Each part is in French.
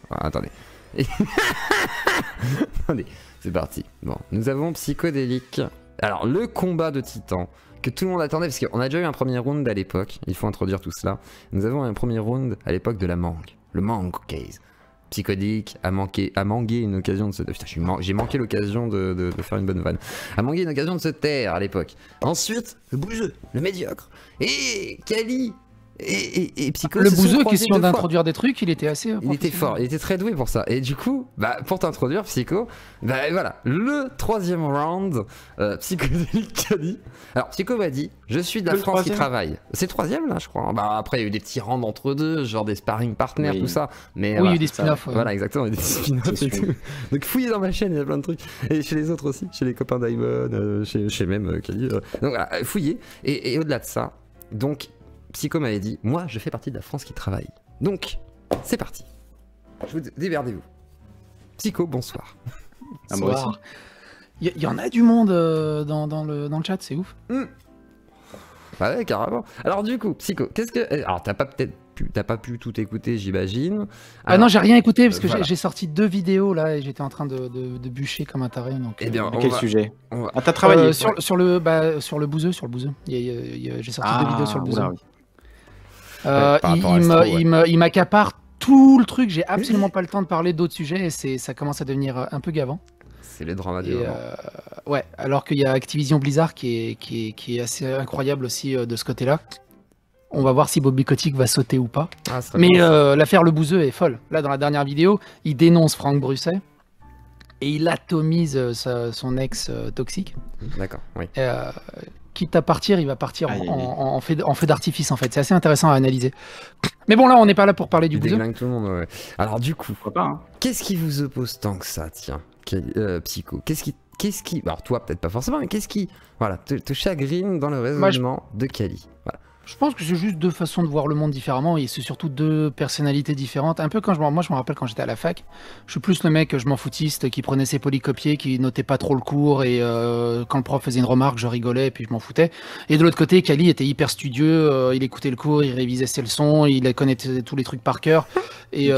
Ah, attendez. Attendez, c'est parti. Bon, nous avons Psychodélique. Alors, le combat de titans que tout le monde attendait, parce qu'on a déjà eu un premier round à l'époque, il faut introduire tout cela. Nous avons un premier round à l'époque de la mangue, le mangue case. Psychodélique a manqué une occasion de se... Putain, j'ai manqué l'occasion de faire une bonne vanne. A manqué une occasion de se taire à l'époque. Ensuite, le bouseux, le médiocre. Et Kali et Psycho. Le bouseux, question d'introduire des trucs, il était assez... Il était fort, il était très doué pour ça. Et du coup, bah, pour t'introduire, Psycho, bah voilà, le troisième round, Psychodélique Kali. Alors, Psycho m'a dit, je suis de la France qui travaille. C'est le troisième, là, je crois. Bah, après, il y a eu des petits rounds entre deux, genre des sparring partners, tout ça. Mais, oui, il y a eu des spin-offs. Ouais. Voilà, exactement, il y a des spin-offs et tout. Donc, fouillez dans ma chaîne, il y a plein de trucs. Et chez les autres aussi, chez les copains d'Aimon, chez même Kali. Donc, voilà, fouillez. Et au-delà de ça, donc... Psycho m'avait dit, moi je fais partie de la France qui travaille. Donc, c'est parti. Démerdez-vous. Psycho, bonsoir. Bonsoir. Il y en a du monde dans le chat, c'est ouf. Ouais, carrément. Alors du coup, Psycho, qu'est-ce que... Alors t'as pas pu tout écouter, j'imagine. Ah non, j'ai rien écouté parce que j'ai sorti 2 vidéos là et j'étais en train de bûcher comme un taré. Donc, eh bien, quel sujet Ah, t'as travaillé sur le bouseux, j'ai sorti 2 vidéos sur le bouseux. Il m'accapare tout le truc, j'ai absolument pas le temps de parler d'autres sujets et ça commence à devenir un peu gavant. C'est le drama du moment. Ouais, alors qu'il y a Activision Blizzard qui est assez incroyable aussi de ce côté-là. On va voir si Bobby Kotick va sauter ou pas. Mais l'affaire Le Bouseux est folle. Là, dans la dernière vidéo, il dénonce Franck Brusset et il atomise son ex toxique. D'accord, oui. Quitte à partir, il va partir en feu d'artifice en fait. C'est assez intéressant à analyser. Mais bon, là, on n'est pas là pour parler du bouseux. Tout le monde, ouais. Alors du coup, qu'est-ce qui vous oppose tant que ça, tiens, Psycho? Qu'est-ce qui... Alors toi, peut-être pas forcément, mais qu'est-ce qui te chagrine dans le raisonnement de Kali? Voilà. Je pense que c'est juste 2 façons de voir le monde différemment et c'est surtout 2 personnalités différentes. Un peu quand moi je me rappelle quand j'étais à la fac, je suis plus le mec je m'en foutiste qui prenait ses polycopiés, qui notait pas trop le cours et quand le prof faisait une remarque, je rigolais et puis je m'en foutais. Et de l'autre côté, Kali était hyper studieux, il écoutait le cours, il révisait ses leçons, il connaissait tous les trucs par cœur et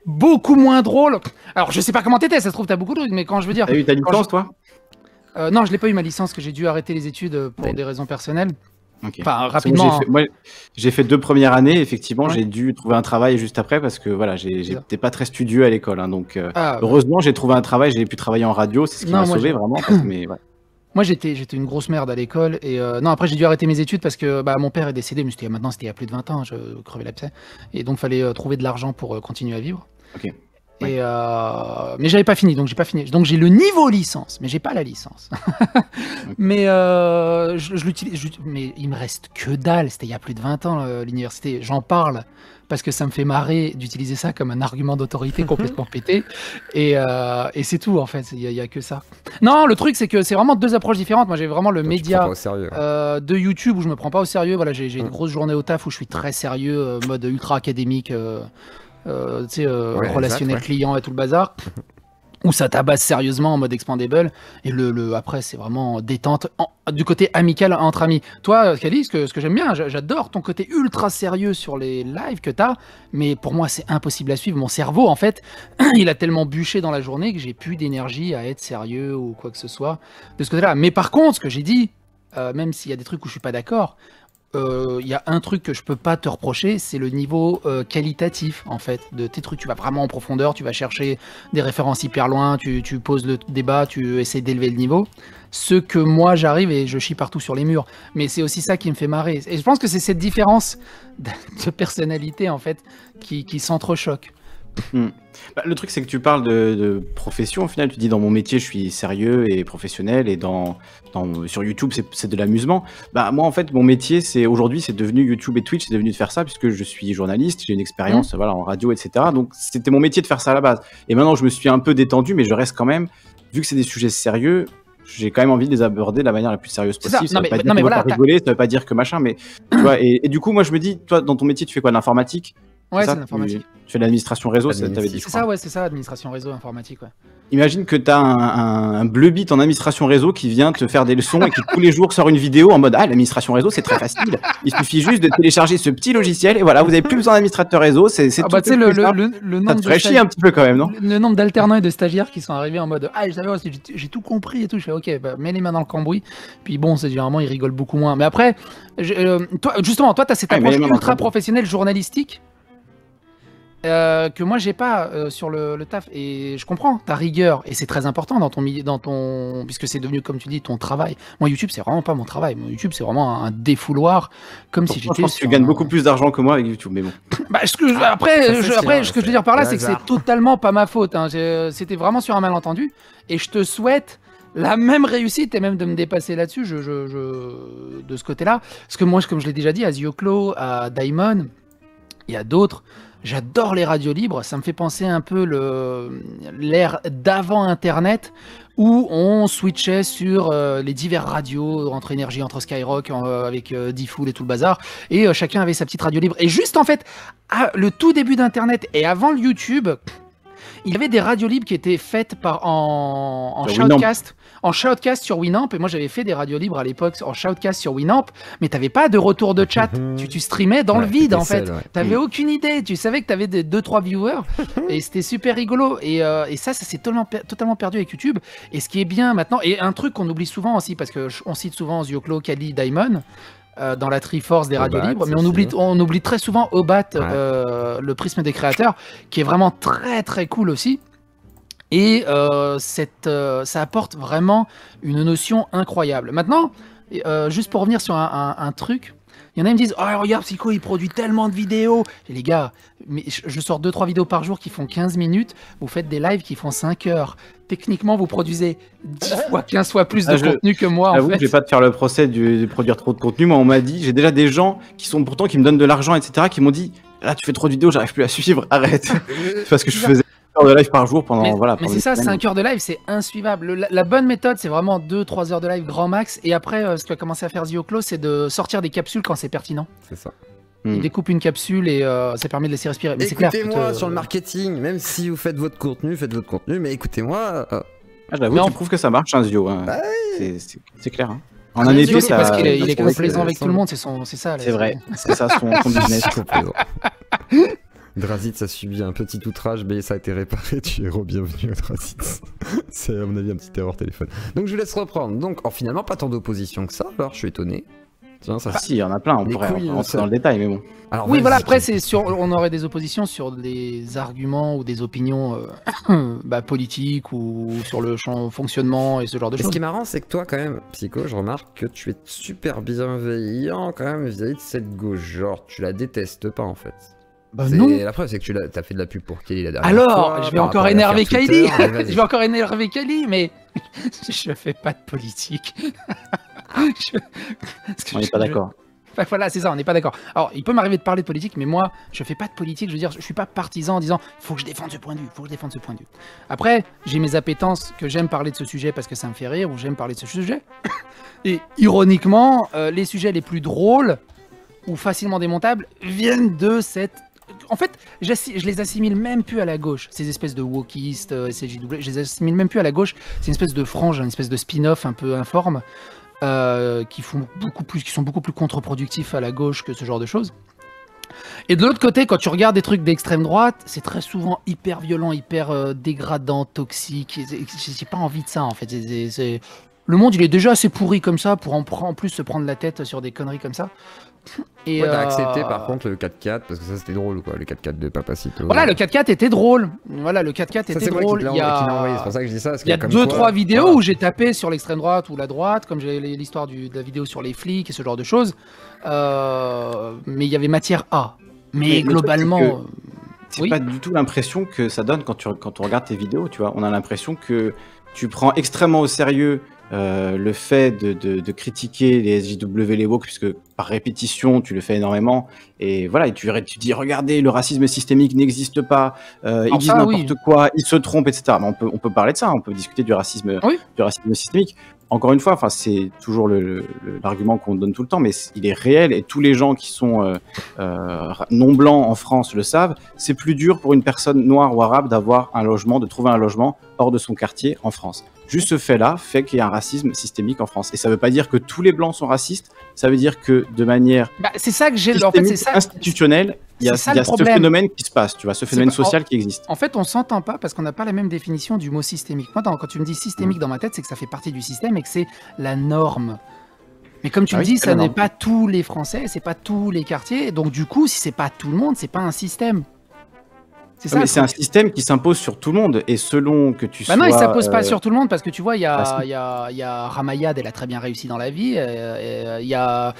beaucoup moins drôle. Alors je sais pas comment t'étais, ça se trouve t'as beaucoup de trucs, mais quand je veux dire... T'as eu ta licence toi? Non, je l'ai pas eu ma licence, que j'ai dû arrêter les études pour des raisons personnelles. Okay. Enfin, rapidement. Moi, j'ai fait 2 premières années. Effectivement, j'ai dû trouver un travail juste après parce que voilà, j'étais pas très studieux à l'école. Hein, donc, heureusement, j'ai trouvé un travail. J'ai pu travailler en radio. C'est ce qui m'a sauvé vraiment. Mais, ouais. Moi, j'étais une grosse merde à l'école. Et non, après, j'ai dû arrêter mes études parce que mon père est décédé. Mais c'était il y a plus de 20 ans. Je crevais l'abcès. Et donc, fallait trouver de l'argent pour continuer à vivre. Ok. Et mais j'avais pas fini, donc j'ai pas fini. Donc j'ai le niveau licence, mais j'ai pas la licence. Mais je l'utilise. Mais il me reste que dalle. C'était il y a plus de 20 ans l'université. J'en parle parce que ça me fait marrer d'utiliser ça comme un argument d'autorité complètement pété. Et c'est tout en fait. Il y a que ça. Non, le truc c'est que c'est vraiment 2 approches différentes. Moi j'ai vraiment le média de YouTube où je me prends pas au sérieux. Voilà, j'ai une grosse journée au taf où je suis très sérieux, mode ultra académique. Relationnel client et tout le bazar, où ça tabasse sérieusement en mode expandable, et après c'est vraiment détente, du côté amical entre amis. Toi, Kali, ce que j'aime bien, j'adore ton côté ultra sérieux sur les lives que t'as, mais pour moi c'est impossible à suivre. Mon cerveau, en fait, il a tellement bûché dans la journée que j'ai plus d'énergie à être sérieux ou quoi que ce soit de ce côté-là. Mais par contre, ce que j'ai dit, même s'il y a des trucs où je suis pas d'accord, il y a un truc que je peux pas te reprocher, c'est le niveau qualitatif en fait de tes trucs. Tu vas vraiment en profondeur, tu vas chercher des références hyper loin, tu poses le débat, tu essaies d'élever le niveau. Ce que moi j'arrive et je chie partout sur les murs, mais c'est aussi ça qui me fait marrer. Et je pense que c'est cette différence de personnalité en fait qui s'entrechoque. Le truc c'est que tu parles de profession au final, tu dis dans mon métier je suis sérieux et professionnel et sur YouTube c'est de l'amusement. Moi en fait mon métier aujourd'hui c'est devenu YouTube et Twitch, c'est devenu de faire ça puisque je suis journaliste, j'ai une expérience en radio etc. Donc c'était mon métier de faire ça à la base. Et maintenant je me suis un peu détendu mais je reste quand même, vu que c'est des sujets sérieux, j'ai quand même envie de les aborder de la manière la plus sérieuse possible. Ça veut pas dire qu'on va pas rigoler, ça veut pas dire que machin, mais tu vois, et du coup moi je me dis, toi dans ton métier tu fais quoi, de l'informatique? Ouais, ça, c'est l'informatique. Tu fais de l'administration réseau, Admin, t'avais dit. si, je C'est crois. ça, ouais, c'est ça, administration réseau informatique, ouais. Imagine que tu as un bleu bit en administration réseau qui vient te faire des leçons et qui tous les jours sort une vidéo en mode l'administration réseau c'est très facile. Il suffit juste de télécharger ce petit logiciel et voilà, vous avez plus besoin d'administrateur réseau, c'est Ah tout. bah tu sais, plus simple. le Ça nombre te de ferait chier un petit peu quand même, non? le nombre d'alternants et de stagiaires qui sont arrivés en mode je savais, j'ai tout compris et tout. Je fais ok, bah, mets les mains dans le cambouis. Puis bon, c'est généralement ils rigolent beaucoup moins. Mais après, toi t'as cette Ouais, mets approche les mains dans le ultra cambouis. professionnelle journalistique que moi j'ai pas sur le taf. Et je comprends ta rigueur et c'est très important dans ton puisque c'est devenu comme tu dis ton travail. Moi YouTube c'est vraiment pas mon travail. Moi YouTube c'est vraiment un défouloir comme si Je j'étais. pense que tu gagnes beaucoup plus d'argent que moi avec YouTube, mais bon. Bah, ça, c'est ce que je veux dire par là, le c'est que c'est hasard. totalement pas ma faute. Hein. C'était vraiment sur un malentendu. Et je te souhaite la même réussite et même de me dépasser là-dessus de ce côté-là. Parce que moi, comme je l'ai déjà dit, à Zioclo, à Daimon, il y a d'autres. J'adore les radios libres. Ça me fait penser un peu l'ère d'avant Internet où on switchait sur les divers radios, entre Énergie, entre Skyrock, avec D-Fool et tout le bazar. Et chacun avait sa petite radio libre. Et juste en fait, le tout début d'Internet et avant le YouTube, il y avait des radios libres qui étaient faites en Sur Winamp. shoutcast. En shoutcast sur Winamp, et moi j'avais fait des radios libres à l'époque en shoutcast sur Winamp, mais t'avais pas de retour de chat, tu streamais dans le vide t'étais en fait, seul, ouais. t'avais aucune idée, tu savais que t'avais 2-3 viewers, et c'était super rigolo, et ça s'est totalement perdu avec YouTube, et ce qui est bien maintenant, et un truc qu'on oublie souvent aussi, parce qu'on cite souvent Zioclo, Kali, Daimon, dans la Triforce des radios Obat, libres, mais aussi. on oublie très souvent Obat, Ouais. le prisme des créateurs, qui est vraiment très très cool aussi. Et ça apporte vraiment une notion incroyable. Maintenant, juste pour revenir sur un truc, il y en a qui me disent « Oh, regarde, Psycho, il produit tellement de vidéos !» Et les gars, mais je sors 2-3 vidéos par jour qui font 15 minutes, vous faites des lives qui font 5 heures. Techniquement, vous produisez 10 fois, 15 fois plus de contenu que moi, en J'avoue fait. que je vais pas te faire le procès de produire trop de contenu. Moi, on m'a dit, j'ai déjà des gens qui me donnent de l'argent, etc., qui m'ont dit, là, tu fais trop de vidéos, j'arrive plus à suivre, arrête. Parce que je faisais 1 heure de live par jour pendant, Mais pendant c'est des ça, semaines. 5 heures de live, c'est insuivable. La bonne méthode, c'est vraiment 2-3 heures de live grand max. Et après, ce que va commencer à faire Zioclo, c'est de sortir des capsules quand c'est pertinent. C'est ça. Il découpe une capsule et ça permet de laisser respirer. Mais c'est clair. Écoutez-moi sur le marketing, même si vous faites votre contenu, mais écoutez-moi. J'avoue, Mais tu prouves que ça marche, un Zio. Hein. Bah C'est clair. Hein. En Ah, un mais édio, C'est ça. parce qu'il est parce que complaisant c'est- avec tout le monde, c'est ça. là, C'est vrai. C'est ça son business. Complètement. Drazit a subi un petit outrage, mais ça a été réparé. Tu es re-bienvenu, Drazit. C'est à mon avis un petit erreur téléphone. Donc je vous laisse reprendre. Donc finalement pas tant d'opposition que ça. Alors je suis étonné. Tiens, ça. Ah, si, il y en a plein. On Les pourrait couilles, rentrer ça. dans le détail, mais bon. Alors, Oui, vas-y, voilà, après, Kim. on aurait des oppositions sur des arguments ou des opinions politiques ou sur le fonctionnement et ce genre de Et ce choses. qui est marrant, c'est que toi, quand même, Psycho, je remarque que tu es super bienveillant quand même vis-à-vis de cette gauche. Genre, tu la détestes pas en fait. Bah C'est- non. La preuve, c'est que tu as fait de la pub pour Kelly la dernière Alors, fois, je vais par encore rapport à énerver l'affaire Kylie. Twitter, mais vas-y. Je vais encore énerver Kylie, mais je fais pas de politique. Parce que On n'est pas d'accord. Enfin, voilà, c'est ça, on n'est pas d'accord. Alors, il peut m'arriver de parler de politique, mais moi, je fais pas de politique. Je veux dire, je suis pas partisan en disant faut que je défende ce point de vue, faut que je défende ce point de vue. Après, j'ai mes appétences que j'aime parler de ce sujet parce que ça me fait rire ou j'aime parler de ce sujet. Et ironiquement, les sujets les plus drôles ou facilement démontables viennent de cette. En fait, je les assimile même plus à la gauche. Ces espèces de wokistes, SJW, je les assimile même plus à la gauche. C'est une espèce de frange, une espèce de spin-off un peu informe. Qui sont beaucoup plus contre-productifs à la gauche que ce genre de choses. Et de l'autre côté, quand tu regardes des trucs d'extrême droite, c'est très souvent hyper violent, hyper dégradant, toxique. J'ai pas envie de ça en fait. Le monde il est déjà assez pourri comme ça pour en plus se prendre la tête sur des conneries comme ça. Et Ouais, t'as accepté par contre le 4x4 parce que ça c'était drôle quoi, le 4x4 de Papacito. Voilà, le 4x4 était drôle. Voilà, le 4x4 Ça était c'est moi drôle. qui Il te y l'ai a... envoyé, c'est pour ça que je dis ça. Parce Il y a que comme 2-3 quoi, vidéos voilà. où j'ai tapé sur l'extrême droite ou la droite, comme j'ai l'histoire de la vidéo sur les flics et ce genre de choses. Mais il y avait matière à. Mais le truc, globalement, c'est que c'est oui. pas du tout l'impression que ça donne quand on regarde tes vidéos, tu vois. On a l'impression que tu prends extrêmement au sérieux le fait de critiquer les SJW, les woke, puisque par répétition, tu le fais énormément. Et voilà, et tu dis, regardez, le racisme systémique n'existe pas, ils disent ça, n'importe oui. quoi, ils se trompent, etc. Mais on peut parler de ça, on peut discuter du racisme, Oui. du racisme systémique. encore une fois, enfin, c'est toujours l'argument qu'on donne tout le temps, mais il est réel et tous les gens qui sont non blancs en France le savent. C'est plus dur pour une personne noire ou arabe d'avoir un logement, de trouver un logement hors de son quartier en France. Juste ce fait-là fait qu'il y a un racisme systémique en France. Et ça ne veut pas dire que tous les blancs sont racistes, ça veut dire que de manière c'est ça que j'ai. En fait, c'est ça, institutionnelle, il y a ce phénomène qui se passe, tu vois, ce phénomène social qui existe. En fait, on s'entend pas parce qu'on n'a pas la même définition du mot systémique. Moi, quand tu me dis systémique dans ma tête, c'est que ça fait partie du système et que c'est la norme. Mais comme tu me dis, ça n'est pas tous les Français, c'est pas tous les quartiers. Donc du coup, si c'est pas tout le monde, c'est pas un système. C'est un système qui s'impose sur tout le monde et selon que tu sois... non, il s'impose pas sur tout le monde parce que tu vois, il y a Ramayad, elle a très bien réussi dans la vie. Il y a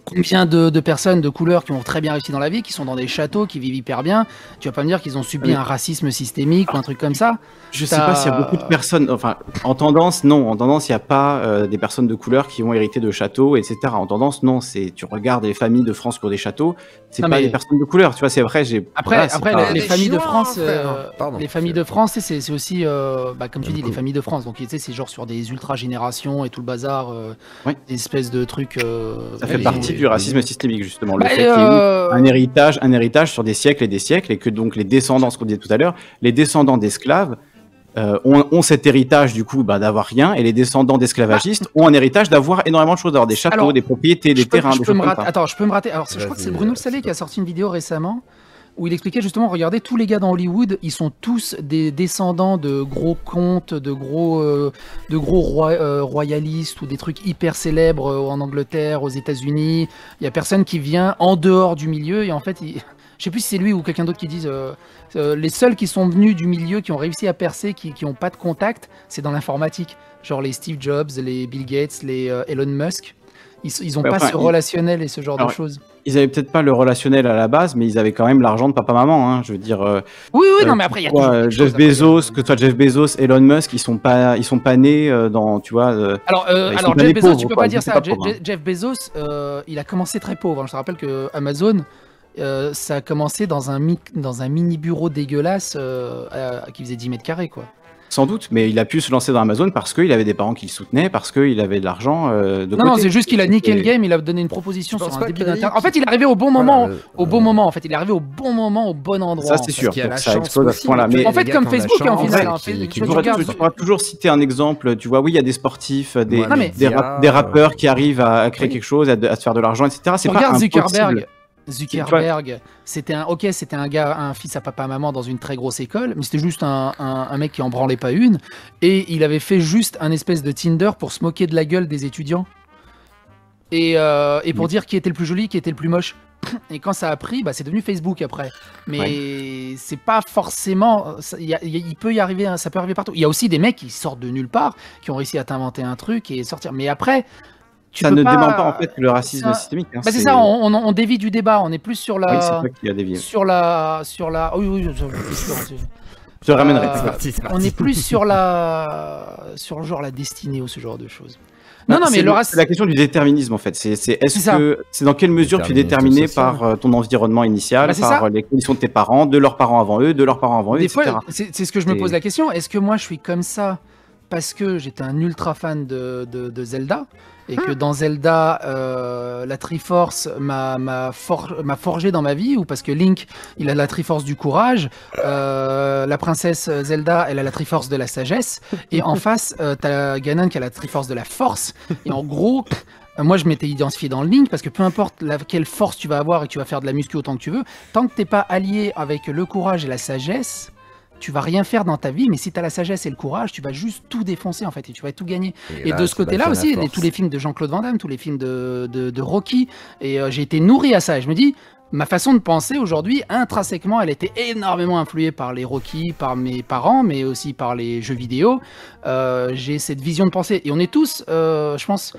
combien de personnes de couleur qui ont très bien réussi dans la vie, qui sont dans des châteaux, qui vivent hyper bien. Tu vas pas me dire qu'ils ont subi un racisme systémique ou un truc comme ça. Je sais pas s'il y a beaucoup de personnes, enfin, en tendance, non. En tendance, il n'y a pas des personnes de couleur qui ont hérité de châteaux, etc. En tendance, non. Tu regardes les familles de France qui ont des châteaux, c'est pas des personnes de couleur. Tu vois, c'est vrai, Après, les familles de France, les familles de France, c'est aussi, comme tu dis, les familles de France. Donc, tu sais, c'est genre sur des ultra-générations et tout le bazar, des espèces de trucs... ça fait partie du racisme systémique, justement. Le fait qu'il y ait un héritage sur des siècles et des siècles, et que donc les descendants, ce qu'on disait tout à l'heure, les descendants d'esclaves ont cet héritage du coup d'avoir rien, et les descendants d'esclavagistes ont un héritage d'avoir énormément de choses, d'avoir des châteaux, des propriétés, des terrains, des choses comme ça. Attends, je peux me rater. Alors, je crois que c'est Bruno Le Salé qui a sorti une vidéo récemment où il expliquait justement, regardez, tous les gars dans Hollywood, ils sont tous des descendants de gros comtes, de gros royalistes ou des trucs hyper célèbres en Angleterre, aux États-Unis. Il y a personne qui vient en dehors du milieu et en fait, je sais plus si c'est lui ou quelqu'un d'autre qui disent les seuls qui sont venus du milieu, qui ont réussi à percer, qui n'ont pas de contact, c'est dans l'informatique. Genre les Steve Jobs, les Bill Gates, les Elon Musk. Ils ont pas ce relationnel et ce genre de choses. Ils avaient peut-être pas le relationnel à la base, mais ils avaient quand même l'argent de papa-maman. Hein, je veux dire. Oui, non, mais après il y a toujours Jeff Bezos, que ce soit Jeff Bezos, Elon Musk, ils sont pas nés dans, tu vois. Alors Jeff Bezos, tu peux pas dire ça. Jeff Bezos, il a commencé très pauvre. Je te rappelle que Amazon, ça a commencé dans un mini bureau dégueulasse qui faisait 10 mètres carrés, quoi. Sans doute, mais il a pu se lancer dans Amazon parce qu'il avait des parents qui le soutenaient, parce qu'il avait de l'argent de côté. Non, c'est juste qu'il a niqué le game, il a donné une proposition sur un début d'internet. En fait, il est arrivé au bon moment, au bon moment. En fait, il est arrivé au bon moment, au bon endroit. Ça, c'est sûr. Ça explose à ce point-là. Mais en fait, comme Facebook, en final, tu pourras toujours citer un exemple. Tu vois, oui, il y a des sportifs, des rappeurs qui arrivent à créer quelque chose, à se faire de l'argent, etc. C'est pas impossible. Zuckerberg, c'était un fils à papa maman dans une très grosse école, mais c'était juste un mec qui en branlait pas une, et il avait fait juste un espèce de Tinder pour se moquer de la gueule des étudiants et pour dire qui était le plus joli, qui était le plus moche. Et quand ça a pris, c'est devenu Facebook après. Mais c'est pas forcément, il peut y arriver, ça peut arriver partout. Il y a aussi des mecs qui sortent de nulle part, qui ont réussi à t'inventer un truc et sortir. Mais après. Ça ne dément pas en fait le racisme systémique. Hein, c'est ça, on dévie du débat, on est plus sur la. Oui, c'est toi qui as dévié. Sur la. Oui, je te ramènerai. On est plus sur genre la destinée ou ce genre de choses. Non, mais le racisme. C'est la question du déterminisme en fait. C'est dans quelle mesure tu es déterminé par ton environnement initial, par les conditions de tes parents, de leurs parents avant eux, de leurs parents avant eux, etc. Des fois, c'est ce que je me pose la question. Est-ce que moi je suis comme ça parce que j'étais un ultra fan de Zelda? Et que dans Zelda, la Triforce m'a forgé dans ma vie, ou parce que Link, il a la Triforce du courage, la princesse Zelda, elle a la Triforce de la sagesse, et en face, t'as Ganon qui a la Triforce de la force, et en gros... Moi, je m'étais identifié dans le Link parce que peu importe quelle force tu vas avoir et que tu vas faire de la muscu autant que tu veux, tant que t'es pas allié avec le courage et la sagesse, tu vas rien faire dans ta vie, mais si tu as la sagesse et le courage, tu vas juste tout défoncer en fait et tu vas tout gagner. Et de ce côté-là aussi, tous les films de Jean-Claude Van Damme, tous les films de Rocky, et j'ai été nourri à ça. Et je me dis, ma façon de penser aujourd'hui, intrinsèquement, elle était énormément influée par les Rocky, par mes parents, mais aussi par les jeux vidéo. J'ai cette vision de pensée. Et on est tous, je pense,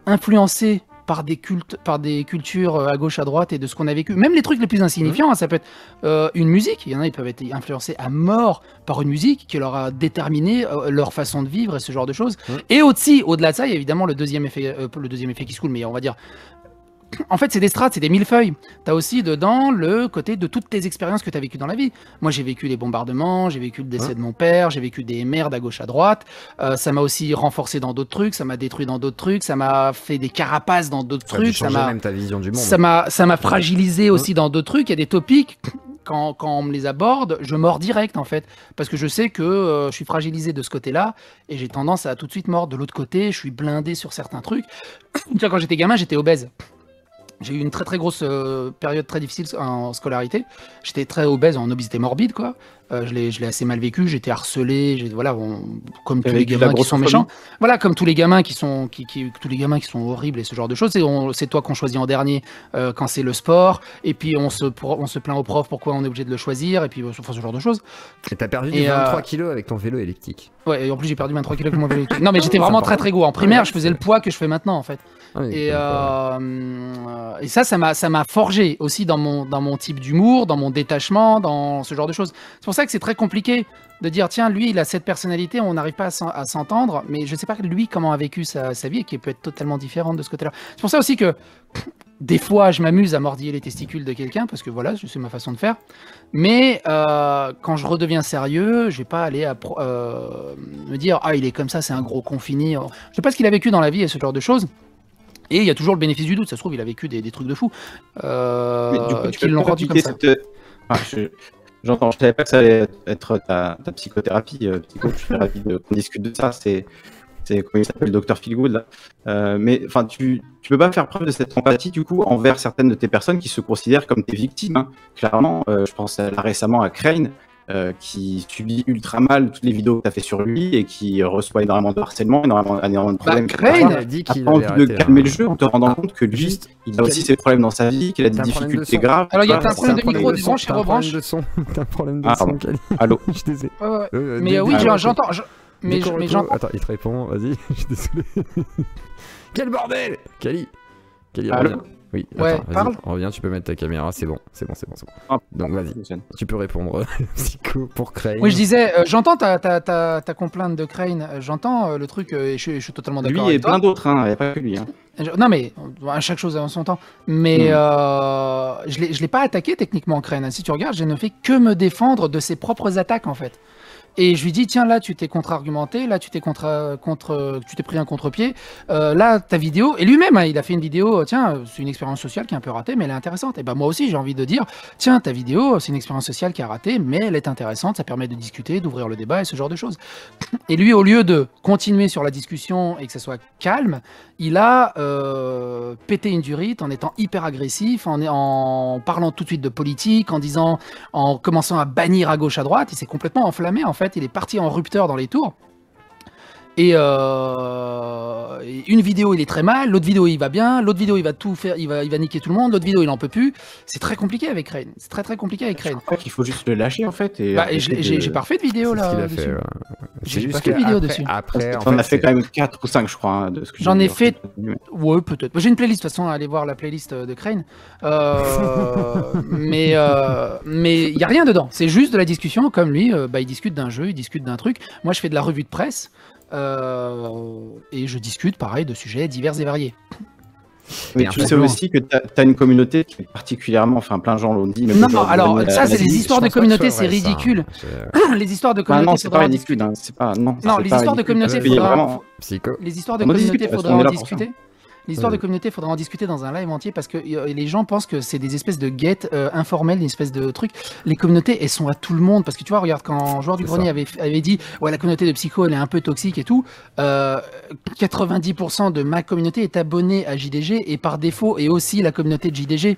influencés par des cultures à gauche, à droite et de ce qu'on a vécu. Même les trucs les plus insignifiants, ça peut être une musique. Il y en a, ils peuvent être influencés à mort par une musique qui leur a déterminé leur façon de vivre et ce genre de choses. Et aussi, au-delà de ça, il y a évidemment le deuxième effet qui se coule, mais on va dire en fait, c'est des strates, c'est des millefeuilles. T'as aussi dedans le côté de toutes tes expériences que t'as vécues dans la vie. Moi, j'ai vécu les bombardements, j'ai vécu le décès de mon père, j'ai vécu des merdes à gauche, à droite. Ça m'a aussi renforcé dans d'autres trucs, ça m'a détruit dans d'autres trucs, ça m'a fait des carapaces dans d'autres trucs. Ça m'a même ta vision du monde. Ça m'a fragilisé aussi dans d'autres trucs. Il y a des topics. Quand on me les aborde, je mords direct en fait, parce que je sais que je suis fragilisé de ce côté-là, et j'ai tendance à tout de suite mordre de l'autre côté, je suis blindé sur certains trucs. Tu vois, quand j'étais gamin, j'étais obèse. J'ai eu une très très grosse période très difficile en scolarité. J'étais très obèse, en obésité morbide, quoi. Je l'ai assez mal vécu, j'étais harcelé, voilà, comme tous les gamins qui sont méchants. Voilà, comme tous les gamins qui sont, tous les gamins qui sont horribles et ce genre de choses. C'est toi qu'on choisit en dernier quand c'est le sport, et puis on se plaint au prof pourquoi on est obligé de le choisir, et puis enfin, ce genre de choses. Et t'as perdu 23 kilos avec ton vélo électrique. Ouais, et en plus j'ai perdu 23 kilos avec mon vélo électrique. Non, mais j'étais vraiment très très gros. En primaire, je faisais le poids que je fais maintenant, en fait. Et ça m'a forgé aussi dans mon type d'humour, dans mon détachement, dans ce genre de choses. C'est pour ça que c'est très compliqué de dire, tiens, lui, il a cette personnalité, on n'arrive pas à s'entendre, mais je sais pas lui comment a vécu sa vie, et qui peut être totalement différente de ce côté-là. C'est pour ça aussi que des fois, je m'amuse à mordiller les testicules de quelqu'un, parce que voilà, c'est ma façon de faire. Mais quand je redeviens sérieux, je vais pas aller me dire, ah, il est comme ça, c'est un gros con fini. Je sais pas ce qu'il a vécu dans la vie et ce genre de choses. Et il y a toujours le bénéfice du doute, ça se trouve, il a vécu des trucs de fou. Mais du coup, qui l'ont rendu comme ça. J'entends, je savais pas que ça allait être ta psychothérapie. Psycho, je suis ravi qu'on discute de ça. C'est comment il s'appelle, Dr Feelgood là. Mais enfin, tu peux pas faire preuve de cette empathie du coup envers certaines de tes personnes qui se considèrent comme tes victimes. Hein. Clairement, je pense là récemment à Crane. Qui subit ultra mal toutes les vidéos que tu as fait sur lui et qui reçoit énormément de harcèlement, énormément de problèmes. Crane a dit qu'il pas envie avait de arrêté, calmer le jeu en te rendant compte que lui, il a aussi ses problèmes dans sa vie, qu'il a des difficultés graves. Alors il y a un problème de micro, débranche et rebranche. T'as un problème de son, Kali. Allô. Je suis désolé. Mais oui, j'entends. Mais j'entends. Attends, il te répond, vas-y, je suis désolé. Quel bordel, Kali. Allô. Oui, ouais, attends, parle. Reviens, tu peux mettre ta caméra, c'est bon. Ah, donc vas-y, tu peux répondre, Psycho, pour Crane. Oui, je disais, j'entends ta complainte de Crane, j'entends le truc, et je suis totalement d'accord avec toi. Lui et plein d'autres, il n'y a pas que lui. Hein. Non mais, à chaque chose en son temps. Mais je l'ai pas attaqué techniquement, Crane. Si tu regardes, je ne fais que me défendre de ses propres attaques, en fait. Et je lui dis, tiens, là, tu t'es contre-argumenté, là, tu t'es pris un contre-pied, là, ta vidéo, et lui-même, hein, il a fait une vidéo, tiens, c'est une expérience sociale qui est un peu ratée, mais elle est intéressante. Et ben moi aussi, j'ai envie de dire, tiens, ta vidéo, c'est une expérience sociale qui a raté, mais elle est intéressante, ça permet de discuter, d'ouvrir le débat et ce genre de choses. Et lui, au lieu de continuer sur la discussion et que ça soit calme, il a pété une durite en étant hyper agressif, en parlant tout de suite de politique, en commençant à bannir à gauche, à droite. Il s'est complètement enflammé, en fait. Il est parti en rupteur dans les tours. Et une vidéo, il est très mal, l'autre vidéo, il va bien, l'autre vidéo, il va tout faire, il va niquer tout le monde, l'autre vidéo, il en peut plus. C'est très compliqué avec Crane. C'est très très compliqué avec Crane. Je crois qu'il faut juste le lâcher, en fait. J'ai pas refait de vidéo là. Dessus. J'ai pas fait de vidéo dessus. Après, on a fait quand même 4 ou 5, je crois. Hein, de ce que j'en ai fait. Ouais, peut-être. J'ai une playlist, de toute façon, allez voir la playlist de Crane. Mais il y a rien dedans. C'est juste de la discussion, comme lui, il discute d'un jeu, il discute d'un truc. Moi, je fais de la revue de presse. Et je discute pareil de sujets divers et variés. Mais tu sais aussi que tu as une communauté qui est particulièrement, enfin plein de gens l'ont dit. Non, alors ça c'est les histoires de communauté, c'est ridicule. Les histoires de communauté, non, c'est pas ridicule. C'est pas non. Les histoires de communauté, les histoires de communauté, faudra en discuter. L'histoire de communauté, il faudra en discuter dans un live entier parce que les gens pensent que c'est des espèces de guettes informelles, des espèces de trucs. Les communautés, elles sont à tout le monde. Parce que tu vois, regarde, quand Joueur du Grenier avait dit « Ouais, la communauté de Psycho, elle est un peu toxique et tout 90% de ma communauté est abonnée à JDG et par défaut, et aussi la communauté de JDG.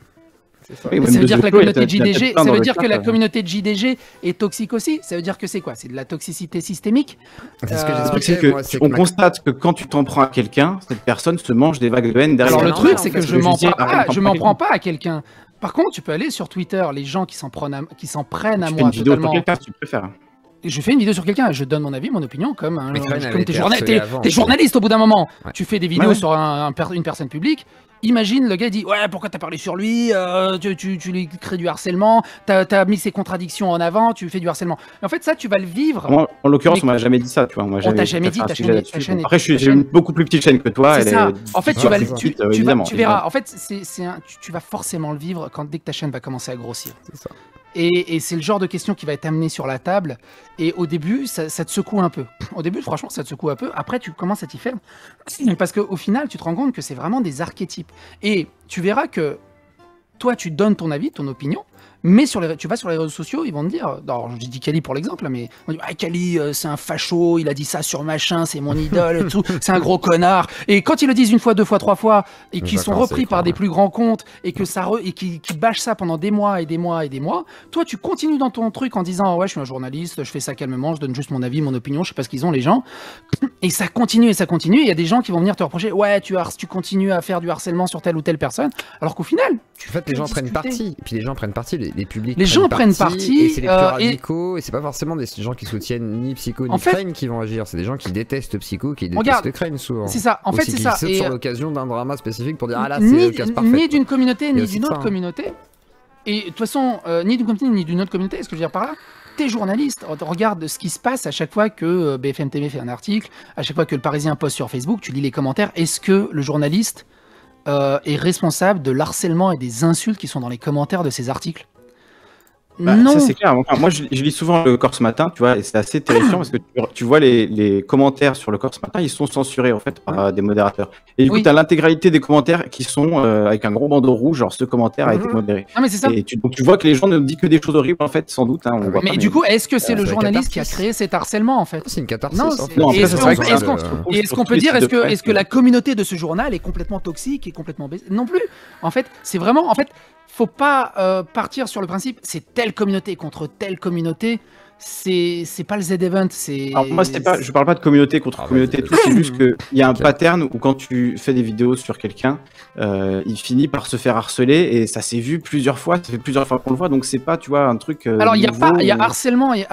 Ça veut dire que la communauté de JDG, ça veut dire que la communauté de JDG est toxique aussi. Ça veut dire que c'est quoi? C'est de la toxicité systémique. On constate que quand tu t'en prends à quelqu'un, cette personne se mange des vagues de haine derrière. Alors le truc, c'est que je m'en prends pas à quelqu'un. Par contre, tu peux aller sur Twitter, les gens qui s'en prennent à moi. Une vidéo sur quelqu'un, tu préfères. Je fais une vidéo sur quelqu'un, je donne mon avis, mon opinion, comme t'es journaliste au bout d'un moment. Ouais. Tu fais des vidéos sur une personne publique. imagine, le gars dit ouais, pourquoi t'as parlé sur lui, tu lui crées du harcèlement, t'as mis ses contradictions en avant, tu fais du harcèlement. Et en fait, ça, tu vas le vivre. Moi, en l'occurrence, mais... on m'a jamais dit ça, tu vois. On t'a jamais dit, ta chaîne. Après, j'ai une beaucoup plus petite chaîne que toi. C'est ça. En fait, tu verras. En fait, tu vas forcément le vivre dès que ta chaîne va commencer à grossir. C'est ça. Et c'est le genre de question qui va être amené sur la table. Et au début, ça te secoue un peu. Au début, franchement, ça te secoue un peu. Après, tu commences à t'y faire. Parce qu'au final, tu te rends compte que c'est vraiment des archétypes. Et tu verras que toi, tu donnes ton avis, ton opinion. Mais tu vas sur les réseaux sociaux, ils vont te dire, alors je dis Kali pour l'exemple, mais on dit, ah, Kali, c'est un facho, il a dit ça sur machin, c'est mon idole, et tout, c'est un gros connard. Et quand ils le disent une fois, deux fois, trois fois, et qu'ils sont repris par des plus grands comptes, et que qu'ils bâchent ça pendant des mois et des mois et des mois, toi tu continues dans ton truc en disant, ouais, je suis un journaliste, je fais ça calmement, je donne juste mon avis, mon opinion, je sais pas ce qu'ils ont les gens. Et ça continue et ça continue, et il y a des gens qui vont venir te reprocher, ouais, tu continues à faire du harcèlement sur telle ou telle personne, alors qu'au final, en fait, les gens prennent parti, puis les gens prennent parti, les publics. Les gens prennent parti, et c'est les plus radicaux, et c'est pas forcément des gens qui soutiennent ni Psycho ni Crane qui vont agir, c'est des gens qui détestent Psycho, qui détestent Crane souvent. C'est ça, en fait, c'est ça. Et sur l'occasion d'un drama spécifique pour dire ah là c'est le cas parfait. Ni d'une communauté, ni d'une autre communauté. Et de toute façon, ni d'une communauté, ni d'une autre communauté, ce que je veux dire par là, t'es journaliste, regarde ce qui se passe à chaque fois que BFM TV fait un article, à chaque fois que le Parisien poste sur Facebook, tu lis les commentaires, est-ce que le journaliste est responsable de l'harcèlement et des insultes qui sont dans les commentaires de ces articles? Bah, non. Ça c'est clair. Enfin, moi je lis souvent le Corse Matin, tu vois, et c'est assez terrifiant parce que tu vois les commentaires sur le Corse Matin, ils sont censurés en fait par des modérateurs. Et du coup, tu as l'intégralité des commentaires qui sont avec un gros bandeau rouge, genre ce commentaire a été modéré. Ah, mais c'est ça. Et donc tu vois que les gens ne disent que des choses horribles en fait, sans doute. Hein, on voit mais du coup, est-ce que c'est le journaliste qui a créé cet harcèlement en fait? C'est une catharsis. Non, est-ce qu'on peut dire, est-ce que la communauté de ce journal est complètement toxique et complètement baissée? Non plus. En fait, c'est vraiment, faut pas partir sur le principe c'est telle communauté contre telle communauté, c'est pas le Z-Event, c'est... Alors moi je parle pas de communauté contre communauté, tout, c'est juste qu'il y a un pattern où quand tu fais des vidéos sur quelqu'un, il finit par se faire harceler et ça s'est vu plusieurs fois, ça fait plusieurs fois qu'on le voit, donc c'est pas, tu vois, un truc alors il y a harcèlement, il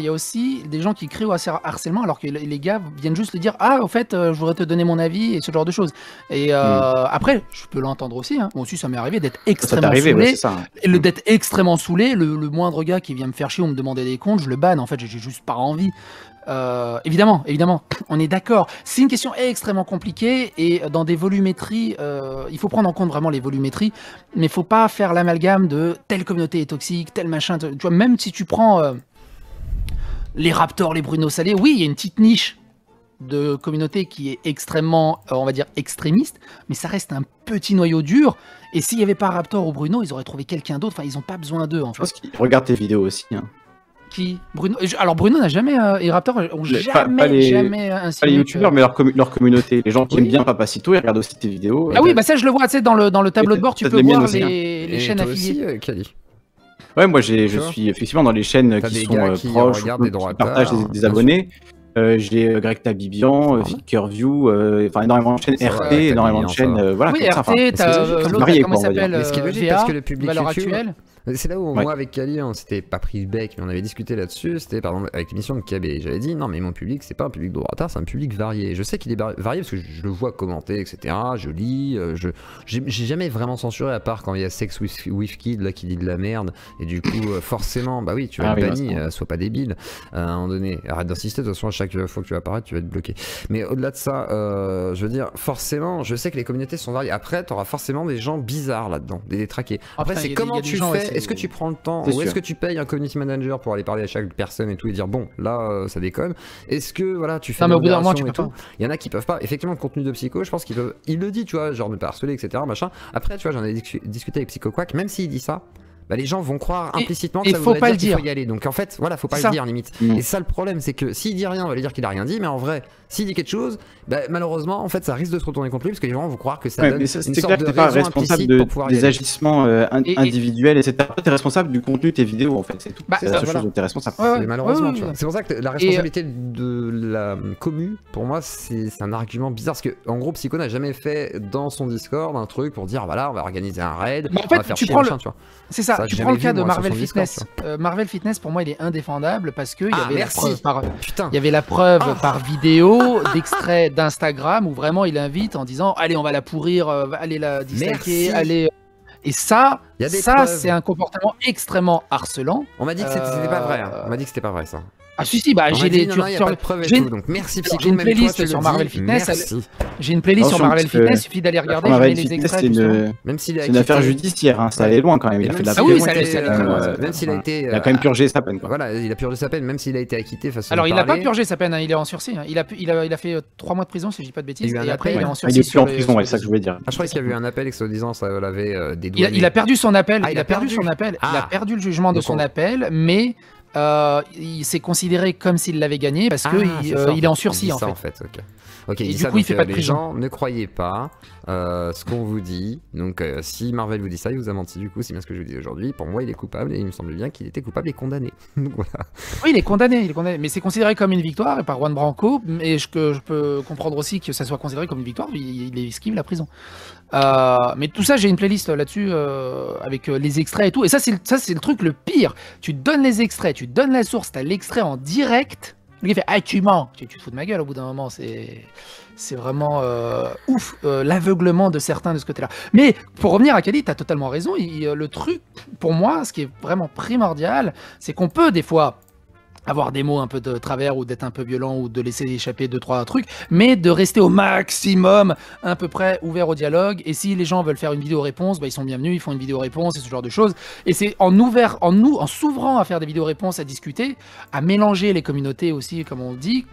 y a aussi des gens qui crient au harcèlement alors que les gars viennent juste le dire ah au fait je voudrais te donner mon avis et ce genre de choses. Et après je peux l'entendre aussi, hein. Moi aussi ça m'est arrivé d'être extrêmement saoulé, ouais, ça, hein. D'être extrêmement saoulé, le moindre gars qui vient me faire chier ou me demander des comptes, je le banne, en fait j'ai juste pas envie. Évidemment, on est d'accord. C'est une question extrêmement compliquée et dans des volumétries, il faut prendre en compte vraiment les volumétries, mais il faut pas faire l'amalgame de telle communauté est toxique, tel machin. Tu vois, même si tu prends les Raptors, les Bruno Salé, oui, il y a une petite niche de communauté qui est extrêmement, on va dire, extrémiste, mais ça reste un petit noyau dur. Et s'il n'y avait pas Raptor ou Bruno, ils auraient trouvé quelqu'un d'autre. Enfin, ils n'ont pas besoin d'eux. En fait. Je pense qu'ils regardent tes vidéos aussi. Hein. Qui Bruno. Alors Bruno n'a jamais et Raptor ont jamais pas les youtubeurs mais leur communauté, les gens qui aiment bien Papacito, ils regardent aussi tes vidéos. Ah oui, bah ça je le vois, tu sais, dans le tableau de bord, tu peux voir les chaînes affiliées. Ouais, moi je suis effectivement dans les chaînes qui sont proches, qui partagent des abonnés. J'ai Greg Tabibian, Fickerview, enfin énormément de chaînes RT, énormément de chaînes, voilà. Oui, RT, t'as l'autre, comment il s'appelle, ce qui est logique parce que le public valeur actuelle. C'est là où moi avec Kali on s'était pas pris le bec mais on avait discuté là-dessus, c'était par exemple avec l'émission de KB, j'avais dit non mais mon public c'est pas un public de droitard, c'est un public varié, je sais qu'il est varié parce que je le vois commenter etc, je lis, j'ai jamais vraiment censuré à part quand il y a Sex with Kid là qui dit de la merde et du coup forcément bah oui tu vas être banni, sois pas débile à un moment donné, arrête d'insister de toute façon à chaque fois que tu vas apparaître tu vas être bloqué, mais au-delà de ça je veux dire forcément je sais que les communautés sont variées, après t'auras forcément des gens bizarres là-dedans, des détraqués, après c'est comment tu fais. Est-ce que tu prends le temps ou est-ce que tu payes un community manager pour aller parler à chaque personne et tout et dire bon là ça déconne, est-ce que voilà tu fais non mais au bout d'un moment tu peux pas. Il y en a qui peuvent pas, effectivement le contenu de Psycho je pense qu'il peuvent, il le dit tu vois genre ne pas harceler etc machin, après tu vois j'en ai discuté avec Psycho Quack, même s'il dit ça bah les gens vont croire implicitement que ça voudrait dire qu'il faut y aller, donc en fait voilà faut pas le dire limite. Et ça le problème c'est que s'il dit rien on va lui dire qu'il a rien dit, mais en vrai s'il dit quelque chose bah, malheureusement en fait ça risque de se retourner contre lui parce que les gens vont croire que ça donne une sorte de raison implicite pour pouvoir des agissements individuels etc. T'es responsable du contenu de tes vidéos en fait, c'est tout, c'est la seule chose dont t'es responsable. Malheureusement c'est pour ça que la responsabilité de la commu pour moi c'est un argument bizarre parce que en gros Psycho n'a jamais fait dans son Discord un truc pour dire voilà on va organiser un raid, on va faire chier machin, tu vois. C'est ça. ça, j'ai tu prends jamais le cas vu, de moi, sur Marvel son Discord, Fitness. ça. Marvel Fitness, pour moi, il est indéfendable parce qu'il y Ah, avait la merci. preuve par... Putain. Il y avait la preuve par vidéo d'extrait d'Instagram où vraiment il invite en disant allez on va la pourrir, allez la disliker, Merci. allez. Et ça, Il y a des ça preuves. c'est un comportement extrêmement harcelant. On m'a dit que c'était pas vrai. Hein. On m'a dit que c'était pas vrai ça. Ah si bah On j'ai m'a dit, les non, non, y a pas de preuves et j'ai tout, donc merci alors, Psycho, j'ai une même toi, playlist tu le sur dis. Marvel Fitness, Merci. j'ai une playlist sur Attention, Marvel parce que Fitness, il suffit d'aller regarder, je mets Marvel les Fitness, extraits. c'est justement. Même s'il a une affaire acquitté- judiciaire, hein, ça allait loin quand même. Il a fait de la Même Ah oui, s'il ça a été- allait très loin. même s'il a été. Il a quand même purgé sa peine, quoi. Voilà, il a purgé sa peine, même s'il a été acquitté façon Alors de il n'a pas parler. purgé sa peine, hein, il est en sursis. Hein. Il a fait 3 mois de prison si je dis pas de bêtises. Il y a eu un Et après appel, il est en ouais. sursis. Il est plus sur en les- prison, sur ouais, les- c'est ça que je voulais dire. Ah, je croyais qu'il y avait eu un appel et que soi-disant ça l'avait dédouané. Il a perdu son appel. Ah, il a perdu son appel. Il a Ah. perdu le jugement de Donc, son on- appel, mais il s'est considéré comme s'il l'avait gagné parce que il est en sursis en fait. Ok. Ok, Et il dit du ça, coup, il donc, fait pas de les prison. gens ne croyez pas ce qu'on vous dit. Donc si Marvel vous dit ça, il vous a menti du coup, c'est bien ce que je vous dis aujourd'hui. Pour moi, il est coupable et il me semble bien qu'il était coupable et condamné. Donc voilà. Oui, il est condamné, mais c'est considéré comme une victoire par Juan Branco. Et je peux comprendre aussi que ça soit considéré comme une victoire. Il esquive la prison. Mais tout ça, j'ai une playlist là-dessus avec les extraits et tout. Et ça, c'est le truc le pire. Tu donnes les extraits, tu donnes la source, t'as l'extrait en direct. Le gars fait ah tu mens, tu te fous de ma gueule au bout d'un moment. C'est vraiment ouf l'aveuglement de certains de ce côté-là. Mais pour revenir à Kali, t'as totalement raison. Le truc pour moi, ce qui est vraiment primordial, c'est qu'on peut des fois avoir des mots un peu de travers ou d'être un peu violent ou de laisser échapper 2-3 trucs, mais de rester au maximum à peu près ouvert au dialogue. Et si les gens veulent faire une vidéo réponse, bah, ils sont bienvenus, ils font une vidéo réponse et ce genre de choses. Et c'est en s'ouvrant à faire des vidéos réponses, à discuter, à mélanger les communautés aussi, comme on dit,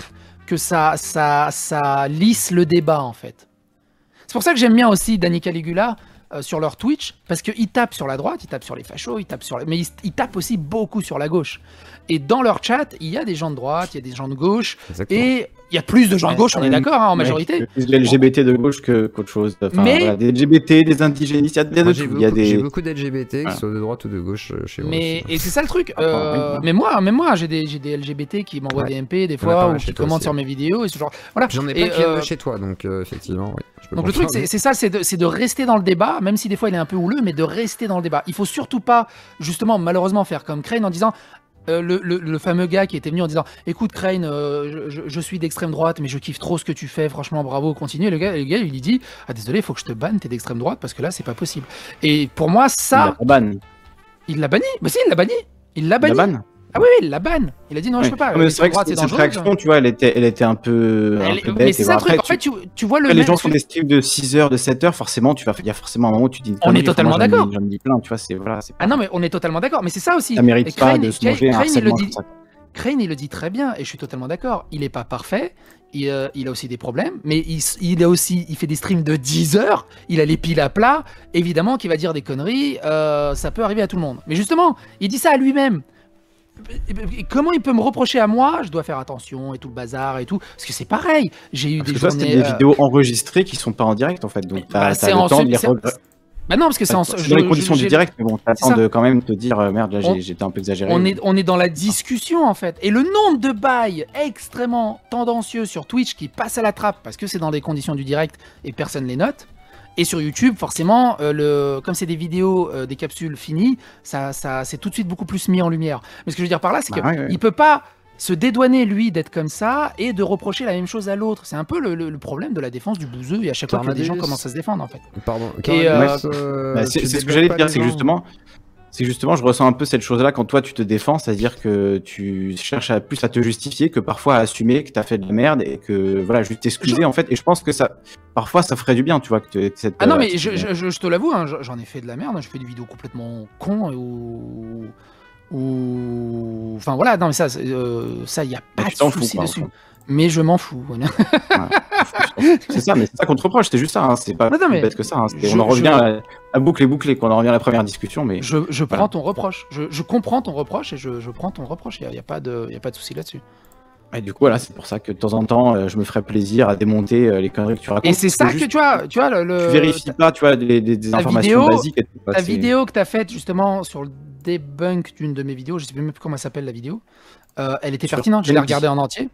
que ça lisse le débat en fait. C'est pour ça que j'aime bien aussi Danny Caligula sur leur Twitch, parce qu'ils tapent sur la droite, ils tapent sur les fachos, mais ils tapent aussi beaucoup sur la gauche. Et dans leur chat, il y a des gens de droite, il y a des gens de gauche, Exactement. et il y a plus de gens de gauche, on est d'accord, hein, en majorité. Plus de LGBT de gauche qu'autre chose. Enfin, Mais- voilà, des LGBT, des indigénistes, il y a de Moi, tout. j'ai Il y a j'ai des... beaucoup d'LGBT, Voilà. qu'ils soient de droite ou de gauche chez moi. Mais aussi. et c'est ça le truc. oui. Mais moi, j'ai des LGBT qui m'envoient Ouais. des MP des On a pas fois mal ou chez qui toi commentent aussi. sur mes vidéos et ce genre. Voilà. J'en ai Et, pas qui viennent de chez toi, donc effectivement, oui. je peux Donc le truc, confirmer. c'est ça, c'est de rester dans le débat, même si des fois il est un peu houleux, mais de rester dans le débat. Il faut surtout pas, justement, malheureusement, faire comme Crane en disant. Le fameux gars qui était venu en disant écoute Crane, je suis d'extrême droite mais je kiffe trop ce que tu fais, franchement bravo, continue. Et le gars il lui dit ah désolé, il faut que je te banne, t'es d'extrême droite parce que là c'est pas possible. Et pour moi ça, La banne. il l'a banni. Mais si, il l'a banni. Il l'a La banni. banne. Ah oui, il l'a banne. Il a dit non, je peux pas. Non, mais c'est vrai que L'extrême droite, cette dangereux. réaction, tu vois, elle était un peu bête. Mais c'est et ça le voilà. truc. Après, En fait, tu vois le les mec. gens font des streams de 6 heures, de 7 heures, forcément, il y a forcément un moment où tu dis. On est totalement d'accord. J'en dis plein, tu vois, c'est voilà. Ah non, mais on est totalement d'accord. Mais c'est ça aussi. Ça mérite Et pas de se manger un Crane, il le harcèlement dit. comme ça. Crane, il le dit très bien, et je suis totalement d'accord. Il est pas parfait, il a aussi des problèmes, mais il fait des streams de 10 heures, il a les piles à plat, évidemment qu'il va dire des conneries, ça peut arriver à tout le monde. Mais justement, il dit ça à lui-même. Comment il peut me reprocher à moi, je dois faire attention et tout le bazar et tout, parce que c'est pareil, j'ai eu Parce des que toi, journées... c'était des vidéos enregistrées qui sont pas en direct, en fait. Donc, Bah, t'as le temps de les regretter. Bah non, parce que c'est en... Dans les conditions du direct, mais bon, t'as le C'est temps ça. de quand même te dire merde, là, On- j'étais un peu exagéré. On est dans la discussion en fait. Et le nombre de bails extrêmement tendancieux sur Twitch qui passent à la trappe parce que c'est dans des conditions du direct et personne les note. Et sur YouTube, forcément, comme c'est des vidéos, des capsules finies, ça c'est tout de suite beaucoup plus mis en lumière. Mais ce que je veux dire par là, c'est Bah qu'il ouais. peut pas se dédouaner lui d'être comme ça et de reprocher la même chose à l'autre. C'est un peu le problème de la défense du bouseux et à chaque fois que des gens Tornadus. commencent à se défendre en fait. Pardon. Et, Carlos, Bah, c'est tu ce que développes j'allais te pas dire, les c'est que gens. justement, je ressens un peu cette chose-là quand toi tu te défends, c'est-à-dire que tu cherches plus à te justifier que parfois à assumer que t'as fait de la merde et que voilà, juste t'excuser en fait. Et je pense que parfois ça ferait du bien, tu vois, que cette. Ah non, mais je te l'avoue, hein, j'en ai fait de la merde, je fais des vidéos complètement cons ou... Enfin voilà, non mais ça, y a pas tu de t'en fous, souci quoi, dessus. en fait. Mais je m'en fous. Voilà. C'est ça, mais c'est ça qu'on te reproche, c'est juste ça, hein, c'est pas Non, plus mais bête que ça. Hein, je- on en revient à boucler, quoi, on en revient à la première discussion, mais. Je prends Voilà. ton reproche, je comprends ton reproche et je prends ton reproche, y a pas de souci là-dessus. Et du coup, voilà, c'est pour ça que de temps en temps, je me ferais plaisir à démonter les conneries que tu racontes. Et c'est ça que juste, tu vois tu vérifies pas, tu vois, des ta informations vidéo- basiques. Et tout, quoi, Ta c'est- vidéo que t'as faite justement sur le debunk d'une de mes vidéos, je sais même plus comment elle s'appelle la vidéo, elle était Sur pertinente, je l'ai Kennedy. regardée en entier.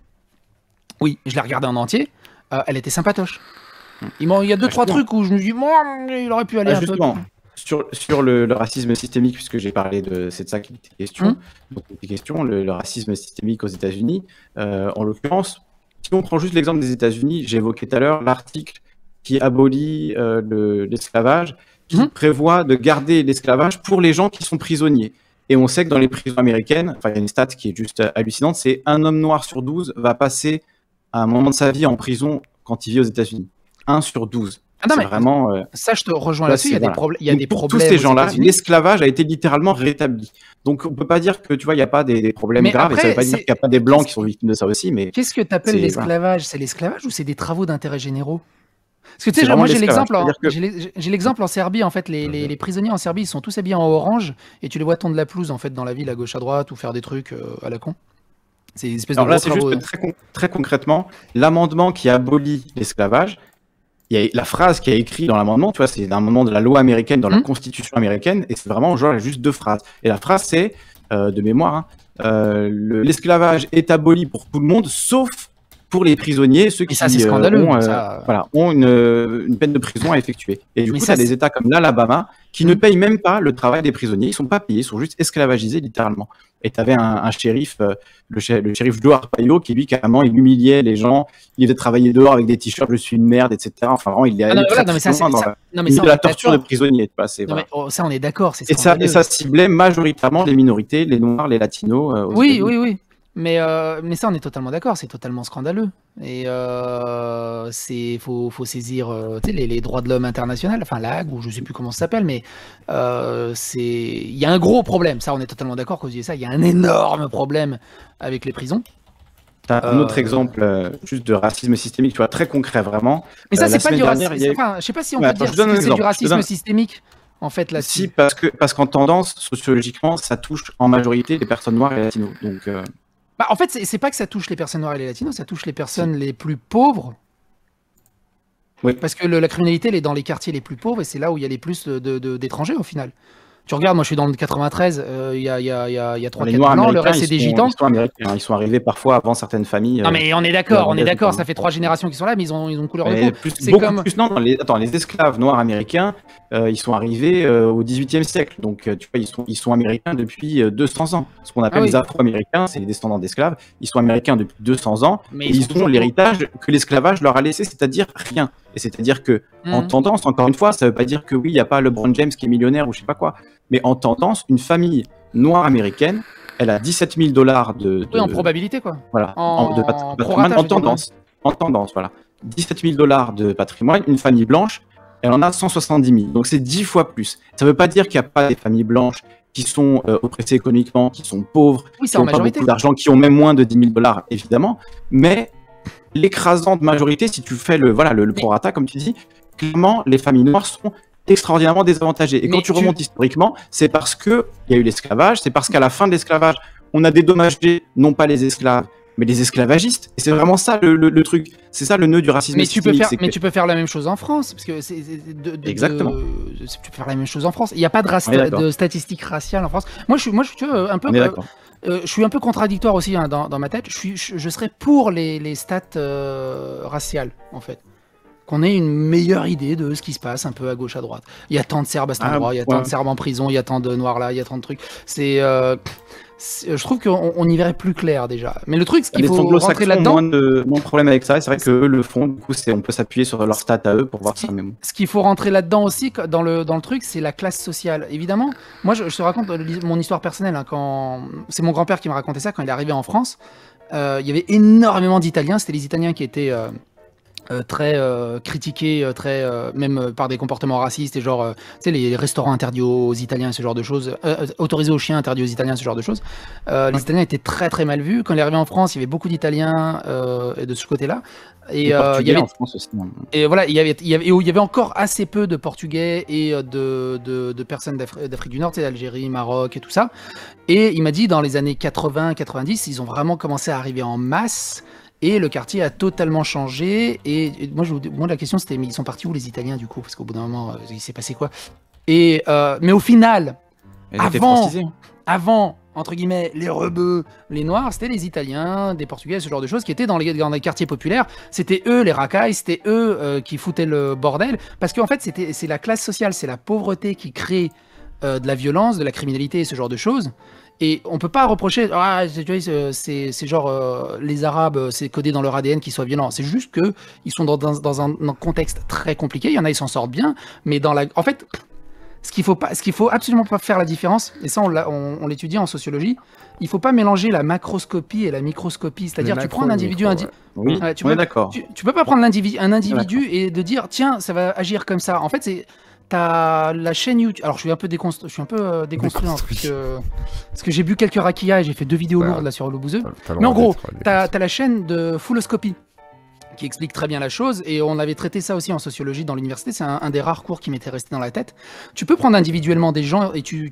Oui, je l'ai regardée en entier, elle était sympatoche. Il y a deux, trois justement. trucs où je me dis, bon, il aurait pu aller Ah, un peu justement, plus. sur le racisme systémique, puisque j'ai parlé c'est de ça qu'il était question. Donc, il était question, le racisme systémique aux États-Unis. En l'occurrence, si on prend juste l'exemple des États-Unis, j'ai évoqué tout à l'heure l'article qui abolit l'esclavage, qui prévoit de garder l'esclavage pour les gens qui sont prisonniers. Et on sait que dans les prisons américaines, enfin, il y a une stat qui est juste hallucinante, c'est un homme noir sur 12 va passer à un moment de sa vie en prison quand il vit aux États-Unis. 1 sur 12. Ah non, c'est mais vraiment. ça, je te rejoins là-dessus. Il y a des problèmes. Il y a Donc, des pour problèmes. tous ces aux gens-là, États-Unis. l'esclavage a été littéralement rétabli. Donc, on peut pas dire que tu vois, il n'y a pas des problèmes Mais graves. après, et ça veut pas dire c'est- qu'il n'y a pas des blancs qui sont victimes de ça aussi. Mais Qu'est-ce que tu appelles c'est- l'esclavage? C'est l'esclavage ou c'est des travaux d'intérêt généraux? Parce que tu C'est sais, moi vraiment j'ai l'esclavage. l'exemple, C'est-à-dire que- j'ai l'exemple en Serbie en fait, les prisonniers en Serbie ils sont tous habillés en orange et tu les vois tondre la pelouse en fait dans la ville à gauche à droite ou faire des trucs à la con. C'est une espèce Alors de là, gros c'est juste travaux. que très concrètement, l'amendement qui abolit l'esclavage, il y a la phrase qui est écrite dans l'amendement, tu vois, c'est un amendement de la loi américaine, dans la Constitution américaine, et c'est vraiment genre juste 2 phrases. Et la phrase, c'est, de mémoire, l'esclavage est aboli pour tout le monde, sauf pour les prisonniers, ceux Et qui ça, c'est scandaleux, ont, ça. ont une peine de prison à effectuer. Et du Mais coup, tu ça, as des c'est- États comme l'Alabama qui ne payent même pas le travail des prisonniers, ils sont pas payés, ils sont juste esclavagisés littéralement. Et tu avais un shérif, le shérif Joe Arpaio, qui lui, carrément, il humiliait les gens, il faisait travailler dehors avec des t-shirts, je suis une merde, etc. Enfin, vraiment, il est Ah allé non, mais voilà, très, non, mais très ça, loin c'est- dans ça- non, mais il ça, de on la est torture de d'accord. prisonniers. Tu vois, c'est, Non, voilà. mais ça, on est d'accord, c'est Et scandaleux. ça ciblait majoritairement les minorités, les Noirs, les Latinos. Aux Oui, États-Unis. oui. Mais ça, on est totalement d'accord, c'est totalement scandaleux. Et faut saisir tu sais, les droits de l'homme international, enfin la Hague, ou je sais plus comment ça s'appelle, mais il y a un gros problème, ça on est totalement d'accord quand je dis ça, il y a un énorme problème avec les prisons. T'as un autre exemple juste de racisme systémique, tu vois, très concret vraiment. Mais ça, La c'est pas semaine du racisme, dernière, il y a eu- enfin, je sais pas si on Ouais, peut attends, dire je donne un que c'est du exemple, je te racisme donne- systémique, en fait, là-dessus. Si, parce qu'en tendance, sociologiquement, ça touche en majorité les personnes noires et les latinos. Donc, Bah, en fait, c'est pas que ça touche les personnes noires et les latinos, ça touche les personnes les plus pauvres. Oui. Parce que la criminalité, elle est dans les quartiers les plus pauvres et c'est là où il y a les plus d'étrangers au final. Tu regardes, moi je suis dans le 93, il y a les 3-4 Noirs blancs, le américains, reste c'est des gitans. ils sont américains, ils sont arrivés parfois avant certaines familles. Non mais on est d'accord, hollandaises, ça fait 3 générations qu'ils sont là, mais ils ont couleur de Mais peau. C'est beaucoup comme... plus, non, les esclaves noirs américains, ils sont arrivés au XVIIIe siècle. Donc, tu vois, ils sont américains depuis 200 ans. Ce qu'on appelle Ah oui. les Afro-Américains, c'est les descendants d'esclaves. Ils sont américains depuis 200 ans. Mais Et ils sont ils ont toujours l'héritage que l'esclavage leur a laissé, c'est-à-dire rien. Et c'est-à-dire que, en Mhm. tendance, encore une fois, ça veut pas dire que oui, il n'y a pas LeBron James qui est millionnaire ou je sais pas quoi. Mais en tendance, une famille noire américaine, elle a $17 000 Oui, en probabilité quoi. voilà, En de patrimoine prorata, je en veux dire, tendance, voilà. $17 000 de patrimoine, une famille blanche, elle en a 170 000. Donc c'est 10 fois plus. Ça ne veut pas dire qu'il n'y a pas des familles blanches qui sont oppressées économiquement, qui sont pauvres, Oui, qui c'est en n'ont pas majorité. beaucoup d'argent, qui ont même moins de $10 000, évidemment. Mais l'écrasante majorité, si tu fais le prorata, comme tu dis, clairement, les familles noires sont extraordinairement désavantagées. Et Mais quand tu remontes historiquement, c'est parce qu'il y a eu l'esclavage, c'est parce qu'à la fin de l'esclavage, on a dédommagé non pas les esclaves, mais les esclavagistes. Et c'est vraiment ça le truc. C'est ça le nœud du racisme Mais tu peux systémique. faire, c'est mais que- tu peux faire la même chose en France, parce que Exactement. tu peux faire la même chose en France. Il n'y a pas On est d'accord. de statistiques raciales en France. Moi, je suis tu vois, un peu. On est d'accord. Je suis un peu contradictoire aussi hein, dans ma tête. Je serais pour les stats raciales, en fait. Qu'on ait une meilleure idée de ce qui se passe un peu à gauche, à droite. Il y a tant de Serbes à cet endroit, il y a tant de Serbes en prison, il y a tant de Noirs là, il y a tant de trucs. Je trouve qu'on y verrait plus clair déjà. Mais le truc, c'est qu'il Les faut rentrer anglo-saxons ont là-dedans. moins de problèmes avec ça. Et c'est vrai qu'eux le font. Du coup, on peut s'appuyer sur leurs stats à eux pour voir ça. Mais bon. Ce qu'il faut rentrer là-dedans aussi, dans le truc, c'est la classe sociale. Évidemment, moi, je te raconte mon histoire personnelle. Hein, c'est mon grand-père qui me racontait ça quand il est arrivé en France. Il y avait énormément d'Italiens. C'était les Italiens qui étaient très critiqués, même par des comportements racistes et genre, tu sais, les restaurants interdits aux Italiens, ce genre de choses, autorisés aux chiens, interdits aux Italiens, ce genre de choses. Les Italiens étaient très très mal vus. Quand il est arrivé en France, il y avait beaucoup d'Italiens de ce côté-là. Et il y avait en France aussi. Et voilà, il y avait encore assez peu de Portugais et de personnes d'Afrique du Nord, tu sais, d'Algérie, Maroc et tout ça. Et il m'a dit, dans les années 80-90, ils ont vraiment commencé à arriver en masse. Et le quartier a totalement changé. Et moi, la question, c'était, mais ils sont partis où les Italiens, du coup? Parce qu'au bout d'un moment, il s'est passé quoi? Mais au final, avant, entre guillemets, les rebeux, les noirs, c'était les Italiens, des Portugais, ce genre de choses qui étaient dans les quartiers populaires. C'était eux les racailles, c'était eux qui foutaient le bordel. Parce qu'en fait, c'est la classe sociale, c'est la pauvreté qui crée de la violence, de la criminalité et ce genre de choses. Et on peut pas reprocher, c'est genre les Arabes, c'est codé dans leur ADN qu'ils soient violents. C'est juste que ils sont dans un contexte très compliqué. Il y en a, ils s'en sortent bien, mais en fait, ce qu'il faut absolument pas faire la différence, et ça on l'étudie en sociologie, il faut pas mélanger la macroscopie et la microscopie. C'est-à-dire, tu prends un individu, Oui, on est d'accord. Tu peux pas prendre un individu et de dire tiens, ça va agir comme ça. En fait, c'est t'as la chaîne YouTube. Alors, je suis un peu déconstruit parce que j'ai bu quelques raquillas et j'ai fait 2 vidéos lourdes là sur le bouseux. Mais en gros, t'as la chaîne de Fulloscopy qui explique très bien la chose, et on avait traité ça aussi en sociologie dans l'université. C'est un des rares cours qui m'était resté dans la tête. Tu peux prendre individuellement des gens et tu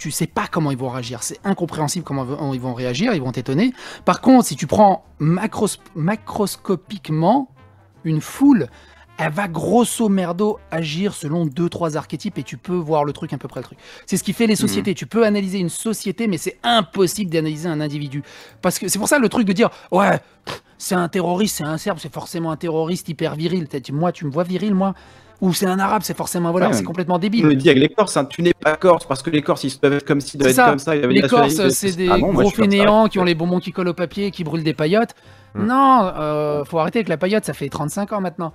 sais pas comment ils vont réagir. C'est incompréhensible comment ils vont réagir, ils vont t'étonner. Par contre, si tu prends macroscopiquement une foule, elle va grosso merdo agir selon 2-3 archétypes et tu peux voir le truc à peu près le truc. C'est ce qui fait les sociétés. Tu peux analyser une société, mais c'est impossible d'analyser un individu. Parce que c'est pour ça le truc de dire ouais, c'est un terroriste, c'est un Serbe, c'est forcément un terroriste hyper viril. Moi, tu me vois viril, moi? Ou c'est un Arabe, c'est forcément un voleur, c'est complètement débile. On le dit avec les Corses, hein, tu n'es pas Corse parce que les Corses ils se doivent être comme ci, doivent être comme ça. Les Corses, c'est des gros fainéants qui ont les bonbons qui collent au papier, qui brûlent des paillotes. Non, faut arrêter avec la paillote, ça fait 35 ans maintenant.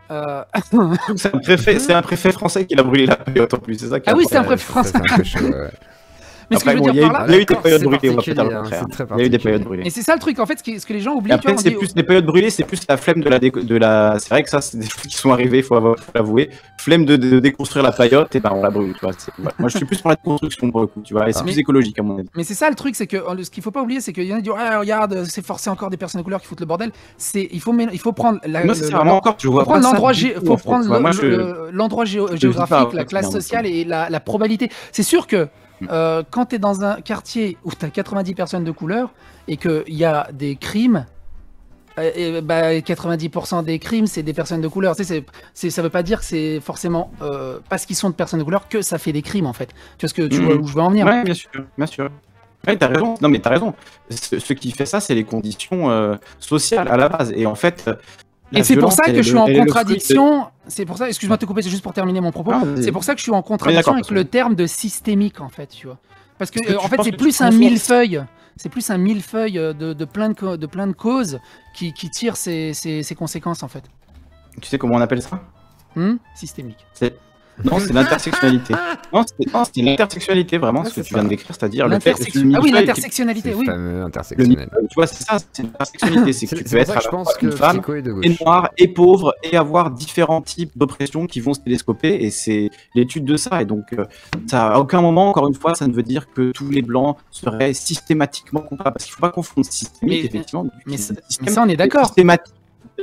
C'est un préfet français qui l'a brûlé la paillote en plus, c'est ça qui oui, c'est un préfet français. Mais après, ce que je veux dire par là, il y a eu des périodes brûlées, on va peut-être le contraire. Il y a eu des périodes brûlées. Et c'est ça le truc, en fait, ce que les gens oublient. Après, c'est plus les périodes brûlées, c'est plus la flemme de la. C'est vrai que ça, c'est des choses qui sont arrivées, il faut l'avouer. Flemme de déconstruire la paillote, et ben on la brûle, tu vois. Moi, je suis plus pour la déconstruction pour le coup, tu vois, et c'est plus écologique à mon avis. Mais c'est ça le truc, c'est que ce qu'il faut pas oublier, c'est qu'il y en a qui disent ah, regarde, c'est forcé encore des personnes de couleur qui foutent le bordel. Il faut prendre l'endroit géographique, la classe sociale et la probabilité. C'est sûr que quand tu es dans un quartier où tu as 90 personnes de couleur et qu'il y a des crimes, 90% des crimes, c'est des personnes de couleur. Tu sais, ça veut pas dire que c'est forcément parce qu'ils sont de personnes de couleur que ça fait des crimes, en fait. Tu vois tu vois où je veux en venir? Ouais, bien sûr, bien sûr. Ouais, t'as raison. Non, mais t'as raison. Ce qui fait ça, c'est les conditions sociales à la base. Et en fait... Et c'est pour ça que je suis en contradiction. C'est pour ça, excuse-moi de te couper, c'est juste pour terminer mon propos. C'est pour ça que je suis en contradiction avec le terme de systémique, en fait, tu vois. Parce que en fait, c'est plus un millefeuille. C'est plus un millefeuille de plein de causes qui tirent ces conséquences, en fait. Tu sais comment on appelle ça? Systémique. Non, c'est l'intersectionnalité. Non, c'est l'intersectionnalité, vraiment, ce que tu viens de décrire, c'est-à-dire le fait que... Ah oui, l'intersectionnalité, oui. Intersectionnel. Tu vois, c'est ça, c'est l'intersectionnalité, c'est que tu peux être à la fois une femme, et noire, et pauvre, et avoir différents types d'oppressions qui vont se télescoper, et c'est l'étude de ça. Et donc, ça, à aucun moment, encore une fois, ça ne veut dire que tous les blancs seraient systématiququement coupables, parce qu'il ne faut pas confondre systémique, effectivement. Mais ça, on est d'accord.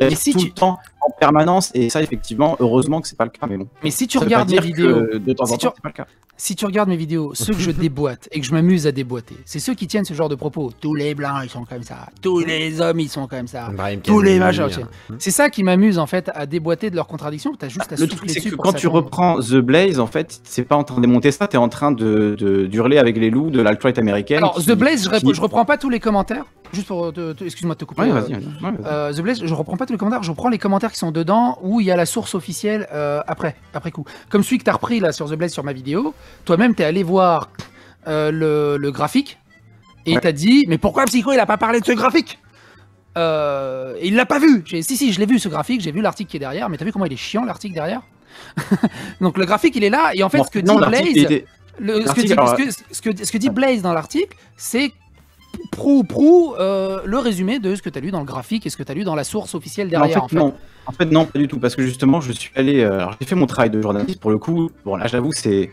Mais si tout le temps en permanence, et ça effectivement heureusement que c'est pas le cas, mais bon. Mais si tu regardes mes vidéos, de temps en temps, c'est pas le cas. Si tu regardes mes vidéos, ceux que je déboîte et que je m'amuse à déboîter, c'est ceux qui tiennent ce genre de propos. Tous les blancs ils sont comme ça, tous les hommes ils sont comme ça, tous les machins. C'est ça qui m'amuse en fait à déboîter de leurs contradictions. T'as juste à le truc c'est que quand tu reprends The Blaze, en fait, c'est pas en train de démonter ça, t'es en train d'hurler avec les loups de l'alt-right américaine. Alors The Blaze, je reprends pas tous les commentaires. Juste pour excuse-moi de te couper. Ouais, vas-y. The Blaze, je reprends pas tous les commentaires, je reprends les commentaires qui sont dedans où il y a la source officielle après coup. Comme celui que t'as repris là sur The Blaze sur ma vidéo, toi-même t'es allé voir le graphique et t'as dit mais pourquoi Psycho il a pas parlé de ce graphique et il l'a pas vu. Si je l'ai vu ce graphique, j'ai vu l'article qui est derrière, mais t'as vu comment il est chiant l'article derrière. Donc le graphique il est là et en fait ce que dit Blaze, ce que dit Blaze dans l'article, c'est le résumé de ce que tu as lu dans le graphique et ce que tu as lu dans la source officielle derrière. En fait, non, pas du tout, parce que justement, je suis allé. Alors, j'ai fait mon travail de journaliste pour le coup. Bon, là, j'avoue, je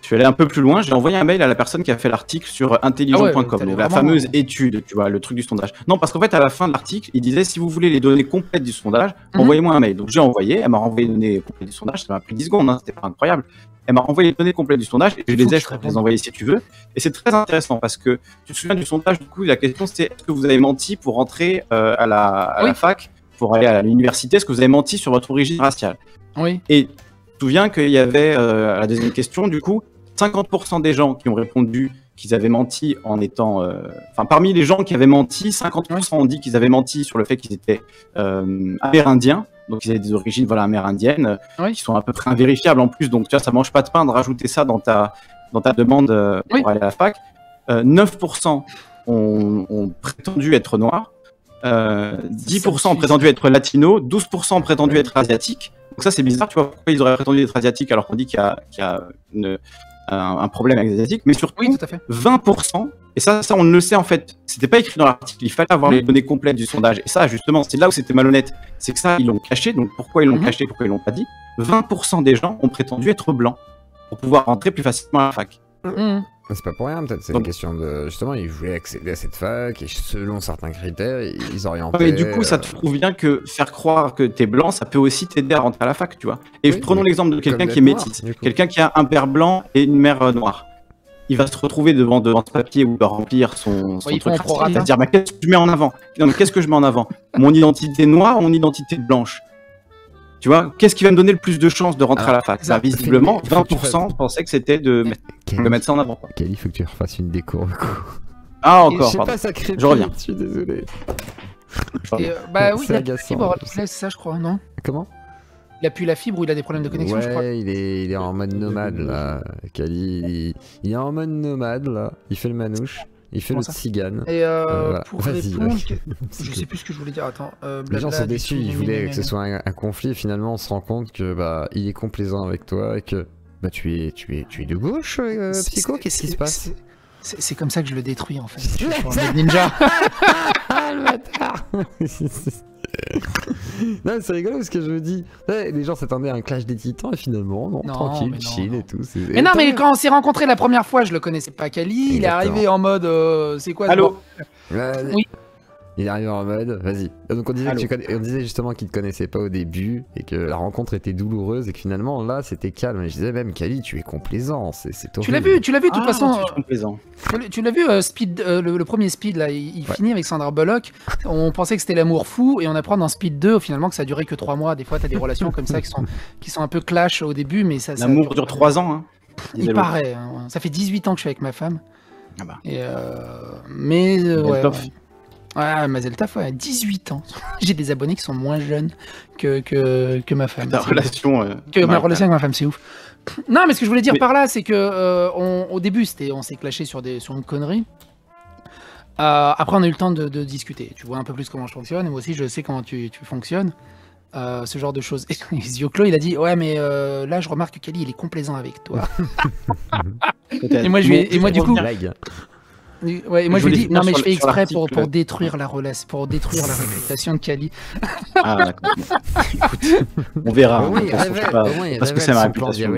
suis allé un peu plus loin. J'ai envoyé un mail à la personne qui a fait l'article sur intelligent.com, donc la fameuse étude, tu vois, le truc du sondage. Non, parce qu'en fait, à la fin de l'article, il disait si vous voulez les données complètes du sondage, envoyez-moi un mail. Donc, j'ai envoyé, elle m'a renvoyé les données complètes du sondage. Ça m'a pris 10 secondes, hein, c'était pas incroyable. Elle m'a renvoyé les données complètes du sondage et je peux les envoyer si tu veux. Et c'est très intéressant parce que tu te souviens du sondage, du coup, la question c'est est-ce que vous avez menti pour rentrer à la fac, pour aller à l'université, est-ce que vous avez menti sur votre origine raciale? Oui. Et tu te souviens qu'il y avait, à la deuxième question, du coup, 50% des gens qui ont répondu qu'ils avaient menti en étant... Enfin, parmi les gens qui avaient menti, 50% ont dit qu'ils avaient menti sur le fait qu'ils étaient amérindiens. Donc, ils avaient des origines voilà, amérindiennes, qui sont à peu près invérifiables en plus. Donc, tu vois, ça mange pas de pain de rajouter ça dans ta demande pour aller à la fac. 9% ont prétendu être noirs. 10% ont prétendu être latino, 12% ont prétendu être asiatique. Donc ça c'est bizarre, tu vois, pourquoi ils auraient prétendu être asiatiques alors qu'on dit qu'il y a un problème avec les asiatiques, mais surtout Oui, tout à fait. 20%, et ça on le sait en fait, c'était pas écrit dans l'article, il fallait avoir les données complètes du sondage, et ça justement c'est là où c'était malhonnête, c'est que ça ils l'ont caché, donc pourquoi ils l'ont caché, pourquoi ils l'ont pas dit. 20% des gens ont prétendu être blancs pour pouvoir rentrer plus facilement à la fac. C'est pas pour rien, peut-être. C'est une question de. Justement, ils voulaient accéder à cette fac et selon certains critères, ils orientaient. Mais du coup, ça te prouve bien que faire croire que t'es blanc, ça peut aussi t'aider à rentrer à la fac, tu vois. Et prenons l'exemple de quelqu'un qui est métis, quelqu'un qui a un père blanc et une mère noire. Il va se retrouver devant ce papier où il doit remplir son truc. Il va se dire, mais qu'est-ce que je mets en avant? Non, mais qu'est-ce que je mets en avant? Mon identité noire ou mon identité blanche? Tu vois, qu'est-ce qui va me donner le plus de chances de rentrer à la fac? Bah, visiblement, 20% pensaient que c'était de le mettre ça en avant. Kelly, il faut que tu refasses une déco. Ah, encore, je sais pas, ça crée. Je reviens. Je suis désolé. Bah oui, il a agaçant, fibre, c'est ça, je crois, non? Comment? Il a plus la fibre ou il a des problèmes de connexion, je crois. Ouais, il est en mode nomade là. Kelly, il est en mode nomade là. Il fait le manouche. Il fait le tzigane. Et voilà. pour répondre, je sais plus ce que je voulais dire. Attends. Les gens sont déçus. Ils voulaient que ce soit un conflit. Et finalement, on se rend compte que bah il est complaisant avec toi et que bah tu es de gauche, Psycho. Qu'est-ce qui se passe? C'est comme ça que je le détruis en fait. Je suis sur un ninja. Ah le bâtard. Non, c'est rigolo parce que je me dis, ouais, les gens s'attendaient à un clash des titans et finalement, non tranquille, chill et tout. Mais non, mais quand on s'est rencontrés la première fois, je le connaissais pas, Kali. Il est arrivé en mode, c'est quoi? Allô? Oui. Il est arrivé en mode, vas-y. Donc on disait justement qu'il te connaissait pas au début et que la rencontre était douloureuse et que finalement là c'était calme. Et je disais même, Kali, tu es complaisant, c'est horrible. Tu l'as vu de toute façon. Tu l'as vu, Speed, le premier Speed là, il finit avec Sandra Bullock. On pensait que c'était l'amour fou et on apprend dans Speed 2 finalement que ça a duré que 3 mois. Des fois t'as des relations comme ça qui sont un peu clash au début, mais ça. L'amour dure 3 ans, hein. Il paraît. Hein. Ça fait 18 ans que je suis avec ma femme. Ah bah. Et ouais. Ouais, Mazel Tov, ouais, 18 ans. J'ai des abonnés qui sont moins jeunes que ma femme. Ta relation. Ma relation avec ma femme, c'est ouf. Non, mais ce que je voulais dire par là, c'est que au début, on s'est clashé sur une connerie. Après, on a eu le temps de discuter. Tu vois un peu plus comment je fonctionne, et moi aussi, je sais comment tu fonctionnes. Ce genre de choses. Et Zioclo, il a dit, ouais, mais là, je remarque que Kali, il est complaisant avec toi. Et moi, du coup. Ouais, et moi je lui dis non mais je fais exprès pour détruire la relation, pour détruire la réputation de Kali. Ah d'accord. Écoute, on verra. Parce que c'est ma réputation.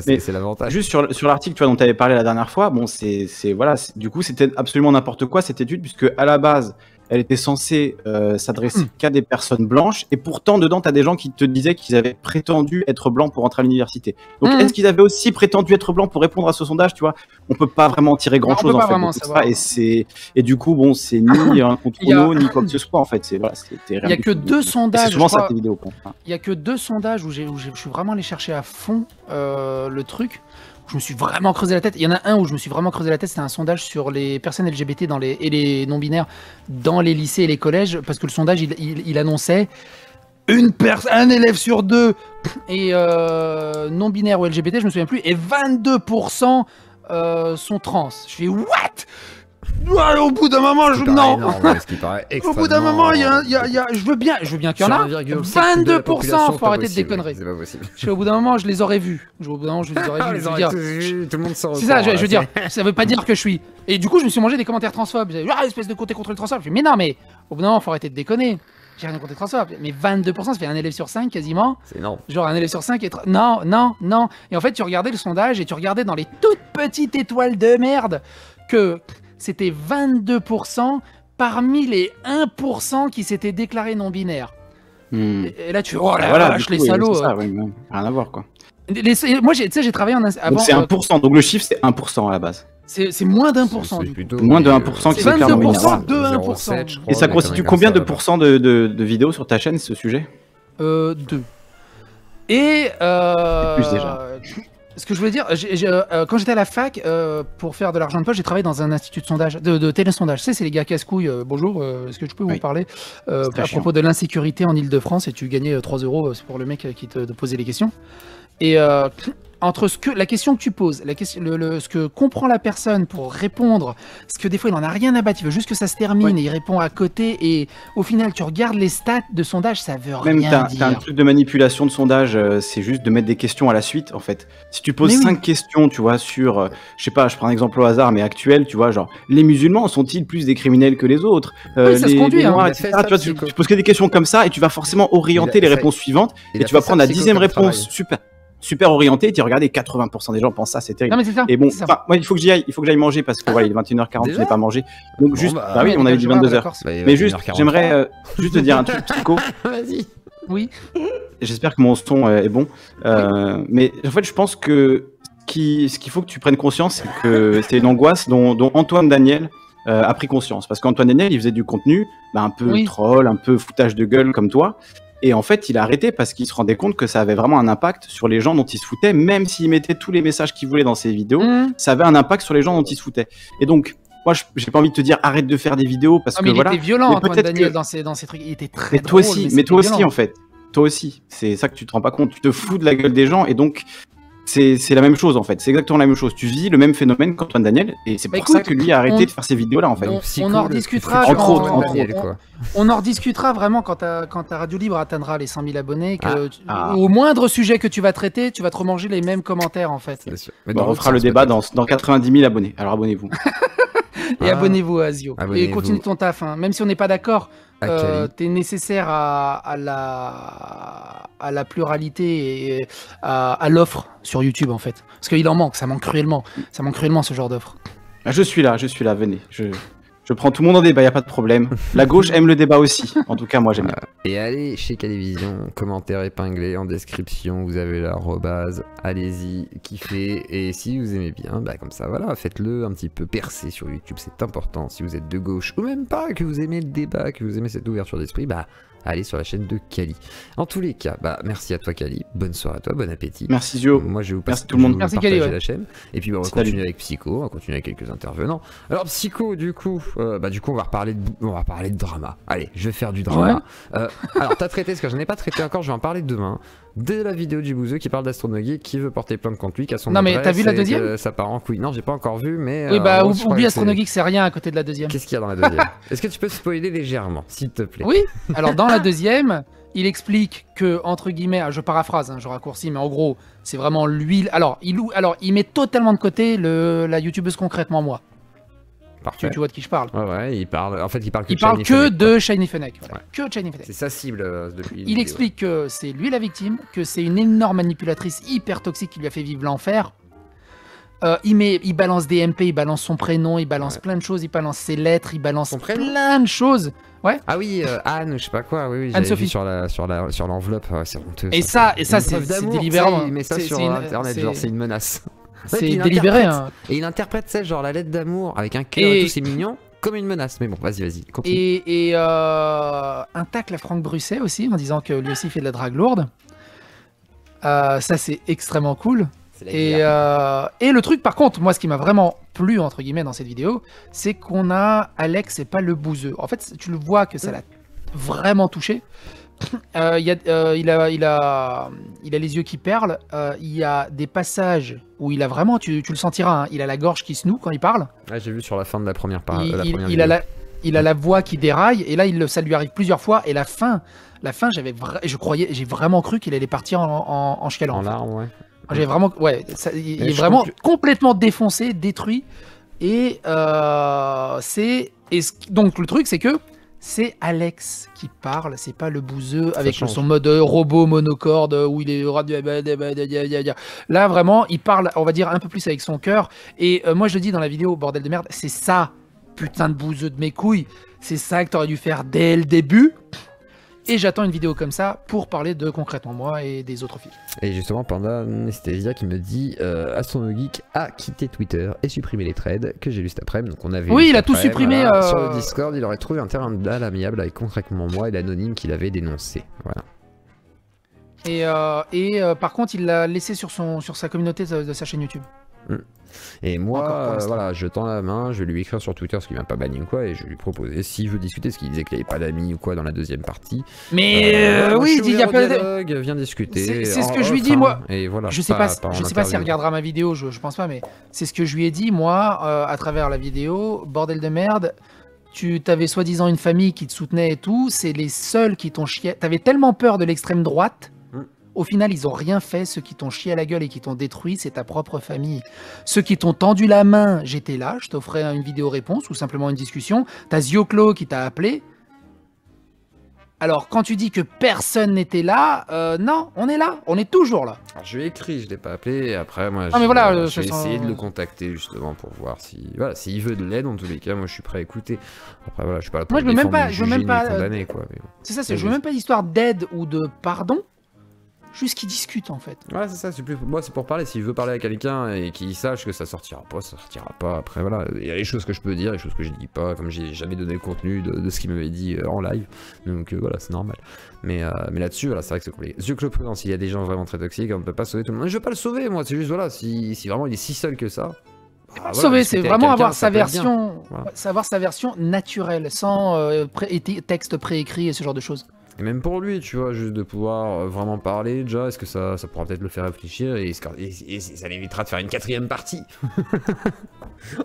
C'est l'avantage. Juste sur l'article dont tu avais parlé la dernière fois, bon voilà, du coup c'était absolument n'importe quoi cette étude puisque à la base elle était censée s'adresser qu'à des personnes blanches, et pourtant dedans tu as des gens qui te disaient qu'ils avaient prétendu être blancs pour entrer à l'université. Donc est-ce qu'ils avaient aussi prétendu être blancs pour répondre à ce sondage? Tu vois, on peut pas vraiment tirer grand chose en fait. Et du coup bon, c'est ni un contrôle ni quoi que ce soit en fait. Il y a que 2 sondages. Souvent ça tes vidéos. Il y a que 2 sondages où je suis vraiment allé chercher à fond le truc. Je me suis vraiment creusé la tête. Il y en a un où je me suis vraiment creusé la tête, c'était un sondage sur les personnes LGBT et les non-binaires dans les lycées et les collèges, parce que le sondage, il annonçait un élève sur 2 et non-binaire ou LGBT, je me souviens plus, et 22% sont trans. Je fais what? Au bout d'un moment, au bout d'un moment, je veux bien qu'il y en a 22%, faut arrêter de déconner. C'est pas possible. Au bout d'un moment, je les aurais vus. Au bout d'un moment, je les aurais vus. Tout le monde s'en c'est ça, je veux dire, ça veut pas dire que je suis. Et du coup, je me suis mangé des commentaires transphobes. Espèce de côté contre le transphobe. Mais non, mais au bout d'un moment, faut arrêter de déconner. J'ai rien contre les transphobes. Mais 22%, ça fait un élève sur 5 quasiment. C'est énorme. Genre un élève sur 5 est. Non. Et en fait, tu regardais le sondage et tu regardais dans les toutes petites étoiles de merde que c'était 22% parmi les 1% qui s'étaient déclarés non-binaires. Et là, tu fais, oh la vache, les salauds. Ça, rien à voir, quoi. Moi, j'ai travaillé en... Avant, donc c'est 1%, donc le chiffre, c'est 1% à la base. C'est moins d'1%. Moins de 1% qui se déclarent non-binaires. De 1%. Et ça constitue combien de pourcents de vidéos sur ta chaîne, ce sujet? 2. Et... plus déjà. Ce que je voulais dire, quand j'étais à la fac, pour faire de l'argent de poche, j'ai travaillé dans un institut de sondage, de télésondage. Tu sais, c'est les gars casse-couilles. Bonjour, est-ce que je peux vous parler à propos de l'insécurité en Ile-de-France, et tu gagnais 3 € pour le mec qui te posait les questions. Et entre la question que tu poses, ce que comprend la personne pour répondre, parce que des fois il en a rien à battre, il veut juste que ça se termine et il répond à côté, et au final tu regardes les stats de sondage, ça veut rien dire. Même t'as un truc de manipulation de sondage, c'est juste de mettre des questions à la suite en fait. Si tu poses 5 questions, tu vois, sur, je sais pas, je prends un exemple au hasard mais actuel, tu vois, genre, les musulmans sont-ils plus des criminels que les autres, ça se conduit, les noirs, etc. Tu vois, tu poses que des questions comme ça et tu vas forcément orienter les réponses suivantes et tu vas prendre la 10e réponse super orienté, tu regardais 80% des gens pensent ça, c'est terrible. Non mais c'est ça. Et bon, moi il faut que j'aille manger parce que voilà, il est 21h40, je n'ai pas mangé. Donc juste bah oui, on avait dit 22h. Mais juste j'aimerais juste te dire un truc Psycho. Vas-y. Oui. J'espère que mon son est bon. Mais en fait, je pense que ce qu'il faut que tu prennes conscience, c'est que c'est une angoisse dont Antoine Daniel a pris conscience, parce qu'Antoine Daniel, il faisait du contenu un peu troll, un peu foutage de gueule comme toi. Et en fait, il a arrêté parce qu'il se rendait compte que ça avait vraiment un impact sur les gens dont il se foutait, même s'il mettait tous les messages qu'il voulait dans ses vidéos, ça avait un impact sur les gens dont il se foutait. Et donc, moi, j'ai pas envie de te dire arrête de faire des vidéos parce que voilà. Il était violent, Antoine Daniel, dans ses trucs. Il était très drôle. Mais toi aussi, en fait. Toi aussi. C'est ça que tu te rends pas compte. Tu te fous de la gueule des gens et donc. C'est la même chose en fait, c'est exactement la même chose. Tu vis le même phénomène qu'Antoine Daniel et c'est pour ça que lui a arrêté de faire ces vidéos là en fait. On en rediscutera entre autres. On en rediscutera vraiment quand ta radio libre atteindra les 100 000 abonnés. Au moindre sujet que tu vas traiter, tu vas te remanger les mêmes commentaires en fait. On refera le débat dans 90 000 abonnés, alors abonnez-vous. Et abonnez-vous à Azio. Et continue ton taf, hein. Même si on n'est pas d'accord. T'es nécessaire à la pluralité et à l'offre sur YouTube en fait. Parce qu'il en manque, ça manque cruellement ce genre d'offre. Je suis là, venez. Je prends tout le monde en débat, y a pas de problème. La gauche aime le débat aussi. En tout cas, moi j'aime. Et allez chez Calivision, commentaire épinglé en description, vous avez l'arrobase, allez-y, kiffez. Et si vous aimez bien, comme ça, voilà, faites-le un petit peu percer sur YouTube, c'est important. Si vous êtes de gauche ou même pas, que vous aimez le débat, que vous aimez cette ouverture d'esprit, allez sur la chaîne de Kali. En tous les cas, merci à toi Kali, bonne soirée à toi, bon appétit. Merci Zio. Moi je vais vous passer tout le monde. Merci Kali, la chaîne. Et puis on va continuer avec Psycho, on va continuer avec quelques intervenants. Alors Psycho, du coup on va reparler de drama. Allez, je vais faire du drama. Alors t'as traité ce que je n'ai pas traité encore, je vais en parler demain. De la vidéo du bouseux qui parle d'Astronogeek qui veut porter plainte contre lui, qui a son adresse. Non mais t'as vu la deuxième? Ça part en couille. Non, j'ai pas encore vu, mais. Oui, oublie Astronogeek, c'est rien à côté de la deuxième. Qu'est-ce qu'il y a dans la deuxième? Est-ce que tu peux spoiler légèrement, s'il te plaît? Oui, alors dans la deuxième, il explique que, entre guillemets, je paraphrase, je raccourcis, mais en gros, c'est vraiment lui. Alors, il met totalement de côté la youtubeuse concrètement moi. Parfait. Tu vois de qui je parle. Ouais, il parle. En fait, il parle que de Shiny Fennec. Voilà. Que de Shiny Fennec. C'est sa cible depuis. Il explique que c'est lui la victime, que c'est une énorme manipulatrice hyper toxique qui lui a fait vivre l'enfer. Il balance des MP, il balance son prénom, il balance plein de choses, il balance ses lettres, il balance plein de choses. Ouais. Ah oui, Anne, je sais pas quoi, oui, j'avais vu sur l'enveloppe, c'est honteux. Et ça c'est délibérant. Il met ça sur internet, genre c'est une menace. C'est délibéré. Et il interprète genre la lettre d'amour avec un cœur et tout, c'est mignon, comme une menace. Mais bon, vas-y, continue. Et un tacle à Franck Brusset aussi, en disant que lui aussi fait de la drague lourde. Ça c'est extrêmement cool. Et le truc, par contre, moi, ce qui m'a vraiment plu, entre guillemets, dans cette vidéo, c'est qu'on a Alex et pas le bouseux. En fait, tu le vois que ça l'a vraiment touché. Il a les yeux qui perlent. Il y a des passages où il a vraiment, tu le sentiras, il a la gorge qui se noue quand il parle. Ouais, j'ai vu sur la fin de la première partie. Il a la voix qui déraille, et là, ça lui arrive plusieurs fois. Et la fin, j'ai vraiment cru qu'il allait partir en chialant. En larmes, ouais. J'ai vraiment, il est vraiment complètement défoncé, détruit. Et donc le truc, c'est que c'est Alex qui parle, c'est pas le bouseux avec son mode robot monocorde où il est là vraiment, il parle, on va dire un peu plus avec son cœur. Et moi je le dis dans la vidéo, bordel de merde, c'est ça, putain de bouseux de mes couilles, c'est ça que t'aurais dû faire dès le début. Et j'attends une vidéo comme ça pour parler de concrètement moi et des autres filles. Et justement, Panda Anestesia qui me dit Astronogeek a quitté Twitter et supprimé les threads que j'ai lu cet après-midi. Donc on avait il a tout supprimé. Sur le Discord, il aurait trouvé un terrain de balle amiable avec concrètement moi et l'anonyme qu'il avait dénoncé. Voilà. Et par contre, il l'a laissé sur sa communauté de sa chaîne YouTube. Et Encore moi, pour l'instant. voilà, je tends la main, je vais lui écrire sur Twitter parce qu'il m'a pas banni ou quoi, et je vais lui proposer s'il veut discuter, parce qu'il disait qu'il avait pas d'amis ou quoi dans la deuxième partie. Mais Moi, je oui, suis il y a ouvert au plein de... dialogue, viens discuter. C'est ce en que je lui off, dis, hein, moi. Et voilà, Je sais pas en si elle interview. regardera ma vidéo, je pense pas, mais c'est ce que je lui ai dit, moi, à travers la vidéo. Bordel de merde, tu t'avais soi-disant une famille qui te soutenait et tout, c'est les seuls qui t'ont chié. T'avais tellement peur de l'extrême droite. Au final, ils ont rien fait. Ceux qui t'ont chié à la gueule et qui t'ont détruit, c'est ta propre famille. Ceux qui t'ont tendu la main, j'étais là, je t'offrais une vidéo réponse ou simplement une discussion. T'as Zioclo qui t'a appelé. Alors, quand tu dis que personne n'était là, non, on est là, on est toujours là. Alors, je lui ai écrit, je l'ai pas appelé, et après, moi, mais voilà, j'ai ça essayé sent- de le contacter justement pour voir si, voilà, s'il veut de l'aide, en tous les cas, moi, je suis prêt à écouter. Après, voilà, je suis pas là pour Moi, je veux même défendre, pas- ni je veux juger, même pas, ni condamner, quoi. Mais bon. C'est ça, je veux même pas d'histoire d'aide ou de pardon, juste qu'ils discutent en fait. Ouais, c'est ça, moi c'est pour parler. S'il veut parler à quelqu'un et qu'il sache que ça sortira pas. Après, voilà, il y a les choses que je peux dire, les choses que je dis pas, comme j'ai jamais donné le contenu de ce qu'il m'avait dit en live. Donc voilà, c'est normal. Mais là-dessus, voilà, c'est vrai que c'est compliqué. Yeux que le prudent, s'il y a des gens vraiment très toxiques, on ne peut pas sauver tout le monde. Je veux pas le sauver, moi, c'est juste, voilà, si vraiment il est si seul que ça. C'est pas sauver, c'est vraiment avoir sa version, Voilà. savoir sa version naturelle, sans texte préécrit et ce genre de choses. Et même pour lui, tu vois, juste de pouvoir vraiment parler déjà, est-ce que ça pourra peut-être le faire réfléchir et ça l'évitera de faire une 4ème partie.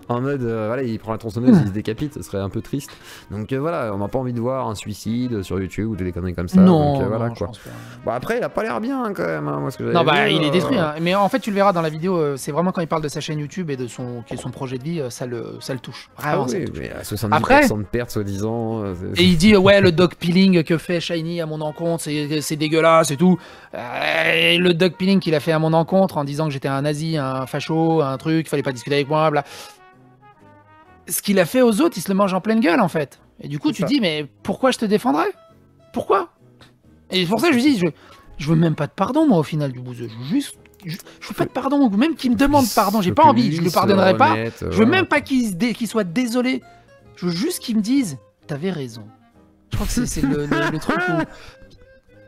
En mode, voilà, il prend la tronçonneuse, il se décapite, ce serait un peu triste. Donc voilà, on n'a pas envie de voir un suicide sur YouTube ou des conneries comme ça. Non, donc, voilà, non, je quoi. pense pas. Bon, après, il a pas l'air bien quand même, hein, moi ce que j'avais Non, bah vu, il est détruit, hein. Mais en fait, tu le verras dans la vidéo, c'est vraiment quand il parle de sa chaîne YouTube et de qui est son projet de vie, ça le touche. Ah Vraiment, ça oui, le touche. mais à 70% Après- de perte, soi-disant. Et il dit ouais, le dog peeling que fait Shiny à mon encontre, c'est dégueulasse et tout. Et le dog peeling qu'il a fait à mon encontre en disant que j'étais un nazi, un facho, un truc, fallait pas discuter avec moi, bla. Ce qu'il a fait aux autres, il se le mange en pleine gueule en fait. Et du coup, C'est tu ça. dis mais pourquoi je te défendrais? Pourquoi? Et c'est pour ça que je dis je veux même pas de pardon moi au final du bouseux. Je veux pas de pardon, ou même qu'il me demande pardon, j'ai pas envie, je le pardonnerai pas. Je veux même pas qu'il soit désolé. Je veux juste qu'il me dise t'avais raison. Je crois que c'est le truc où.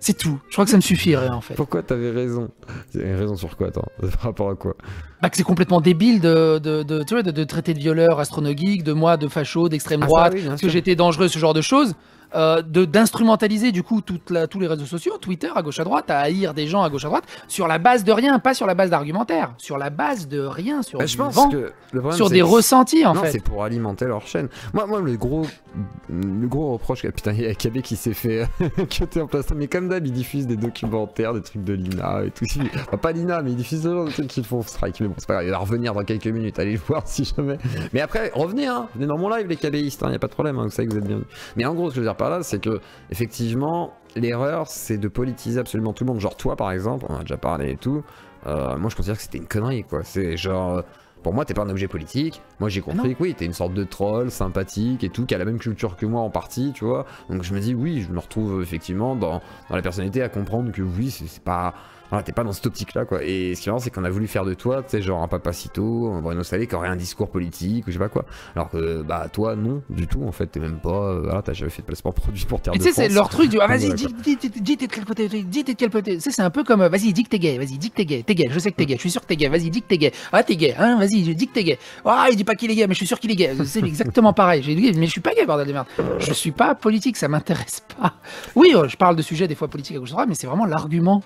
C'est tout. Je crois que ça me suffirait en fait. Pourquoi t'avais raison? T'avais raison sur quoi, attends? Par rapport à quoi? Bah, que c'est complètement débile tu vois, de traiter de violeur astronogeek, de moi, de facho, d'extrême Ah, ça, droite, oui, bien que sûr. j'étais dangereux, ce genre de choses. D'instrumentaliser du coup tous les réseaux sociaux, Twitter à gauche à droite, à haïr des gens à gauche à droite, sur la base de rien, pas sur la base d'argumentaire, sur la base de rien, sur Bah, du je pense vent, que le problème, sur c'est des que- ressentis en non, fait. c'est pour alimenter leur chaîne. Moi, le gros reproche, putain, il y a KB qui s'est fait cutter en place. Mais comme d'hab, il diffuse des documentaires, des trucs de Lina et tout. Enfin, pas Lina, mais il diffuse ce genre de trucs qui le font strike. Mais bon, c'est pas grave, il va revenir dans quelques minutes. Allez le voir si jamais. Mais après, revenez, hein. Venez dans mon live, les KBistes, hein. Y a pas de problème, hein. Vous savez que vous êtes bienvenus. Mais en gros, ce que je veux dire par là, c'est que, effectivement, l'erreur, c'est de politiser absolument tout le monde. Genre, toi, par exemple, on a déjà parlé et tout. Moi, je considère que c'était une connerie, quoi. C'est genre. Pour moi, t'es pas un objet politique. Moi, j'ai compris que oui, t'es une sorte de troll sympathique et tout, qui a la même culture que moi en partie, tu vois. Donc, je me dis, oui, je me retrouve effectivement dans la personnalité à comprendre que oui, c'est pas. Voilà, t'es pas dans cette optique-là, quoi. Et ce qui est marrant, c'est qu'on a voulu faire de toi, tu sais, genre un Papacito, un Bruno Salé qui aurait un discours politique ou je sais pas quoi. Alors que, bah, toi, non, du tout, en fait, t'es même pas. Voilà, t'as jamais fait de placement produit pour Terre Et de tu sais, c'est France. leur truc du vas-y, Voilà, dis t'es de quel côté, dis t'es de quel côté. Tu sais, c'est un peu comme vas-y, dis que t'es gay, vas-y, dis que t'es gay, je sais que t'es gay, je suis sûr que t'es gay, vas-y, dis que t'es gay. Ah, t'es gay, hein, vas-y, dis que t'es gay. Ah, il dit pas qu'il est gay, mais je suis sûr qu'il est gay. C'est exactement pareil. J'ai dit, mais je suis pas gay, bordel de merde. Je suis pas politique, ça m'intéresse pas. Oui, je parle de sujets des fois politiques à gauche à droite, mais c'est vraiment l'argument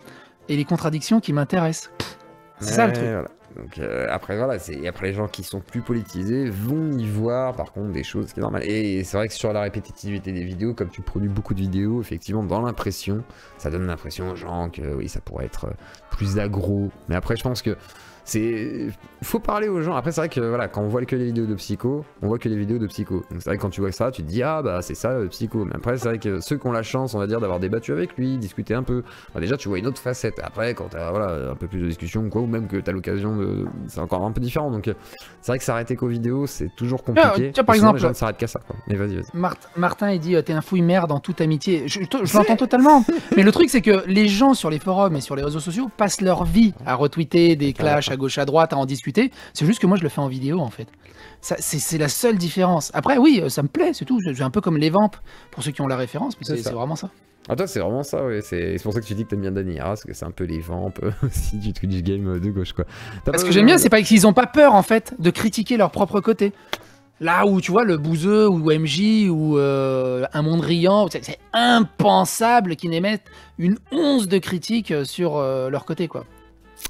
et les contradictions qui m'intéressent. C'est ça le truc. Voilà. Donc après voilà, après les gens qui sont plus politisés vont y voir par contre des choses qui est normal. Et c'est vrai que sur la répétitivité des vidéos, comme tu produis beaucoup de vidéos, effectivement dans l'impression, ça donne l'impression aux gens que oui ça pourrait être plus aggro. Mais après je pense que faut parler aux gens. Après c'est vrai que voilà, quand on voit que les vidéos de Psycho, on voit que les vidéos de Psycho. Donc c'est vrai que quand tu vois ça, tu te dis ah bah c'est ça Psycho. Mais après c'est vrai que ceux qui ont la chance, on va dire, d'avoir débattu avec lui, discuté un peu, bah, déjà tu vois une autre facette. Après quand t'as voilà un peu plus de discussion ou quoi, ou même que t'as l'occasion de, c'est encore un peu différent. Donc c'est vrai que s'arrêter qu'aux vidéos, c'est toujours compliqué. Tiens, par Et souvent, exemple, les gens ne s'arrêtent qu'à ça. Quoi. Mais vas-y. Martin il dit t'es un fouille merde en toute amitié. Je l'entends totalement. Mais le truc c'est que les gens sur les forums et sur les réseaux sociaux passent leur vie à retweeter des clashs à gauche, à droite, à en discuter. C'est juste que moi, je le fais en vidéo, en fait. C'est la seule différence. Après, oui, ça me plaît, c'est tout. C'est un peu comme les Vamp, pour ceux qui ont la référence, mais c'est vraiment ça. Ah toi c'est vraiment ça, ouais. C'est pour ça que tu dis que t'aimes bien Dany Arras, parce que c'est un peu les vents aussi du Twitch game de gauche, quoi. Parce que j'aime bien, c'est pas qu'ils ont pas peur, en fait, de critiquer leur propre côté. Là où, tu vois, le Bouzeux ou MJ ou Un Monde Riant, c'est impensable qu'ils n'émettent une once de critique sur leur côté, quoi.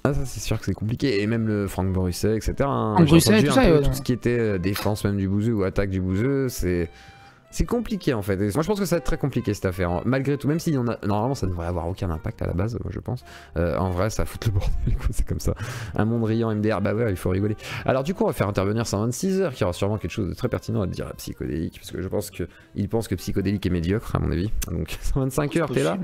Ah ça c'est sûr que c'est compliqué, et même le Franck Borusset, etc. Hein. Franck Borusset, tout ça, tout ce qui était défense même du Bouzeux ou attaque du Bouzeux, c'est compliqué en fait. Et moi je pense que ça va être très compliqué cette affaire. Malgré tout, même si on a... normalement ça devrait avoir aucun impact à la base, moi je pense. En vrai ça fout le bordel, c'est comme ça. Un monde riant MDR, bah ouais, il faut rigoler. Alors du coup on va faire intervenir 126 heures qui aura sûrement quelque chose de très pertinent à dire à Psychodélique, parce que je pense qu'il pense que Psychodélique est médiocre à mon avis. Donc 125 heures t'es là.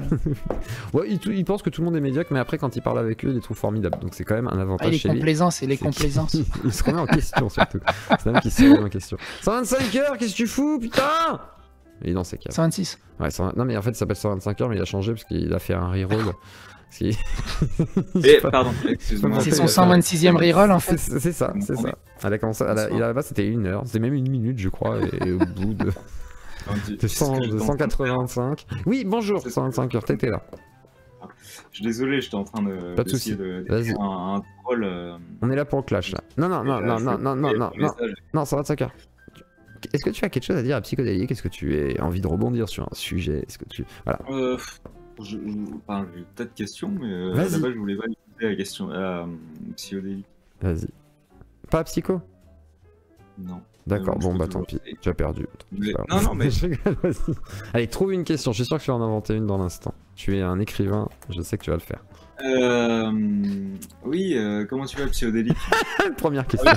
Ouais, il pense que tout le monde est médiocre, mais après quand il parle avec eux il les trouve formidables. Donc c'est quand même un avantage chez lui. Les complaisances. Il se remet en question surtout. C'est même qui se remet en question. 125 heures, qu'est-ce que tu fous, putain? Il est dans ses cas. 126. Ouais, non mais en fait il s'appelle 125 heures mais il a changé parce qu'il a fait un reroll. Pardon, excuse-moi. C'est son 126e reroll en fait. C'est ça, c'est ça. Elle a commencé, là-bas c'était 1 heure, c'était même 1 minute je crois, et au bout de 185. Oui, bonjour, 125 heures, t'étais là. Je suis désolé, j'étais en train de d'essayer de faire un troll. On est là pour le clash là. Non, 125 heures. Est-ce que tu as quelque chose à dire à Psychodélique? Est-ce que tu as envie de rebondir sur un sujet? Est-ce que tu... Voilà. J'ai peut-être question, mais à la base je voulais pas lui poser la question à Psychodélique. Vas-y. Pas à Psycho? Non. D'accord, bon bah tant pis, tu as perdu. Non, mais... Vas-y. Allez, trouve une question, je suis sûr que tu vas en inventer une dans l'instant. Tu es un écrivain, je sais que tu vas le faire. Oui, comment tu vas, Psychodélique? Première question.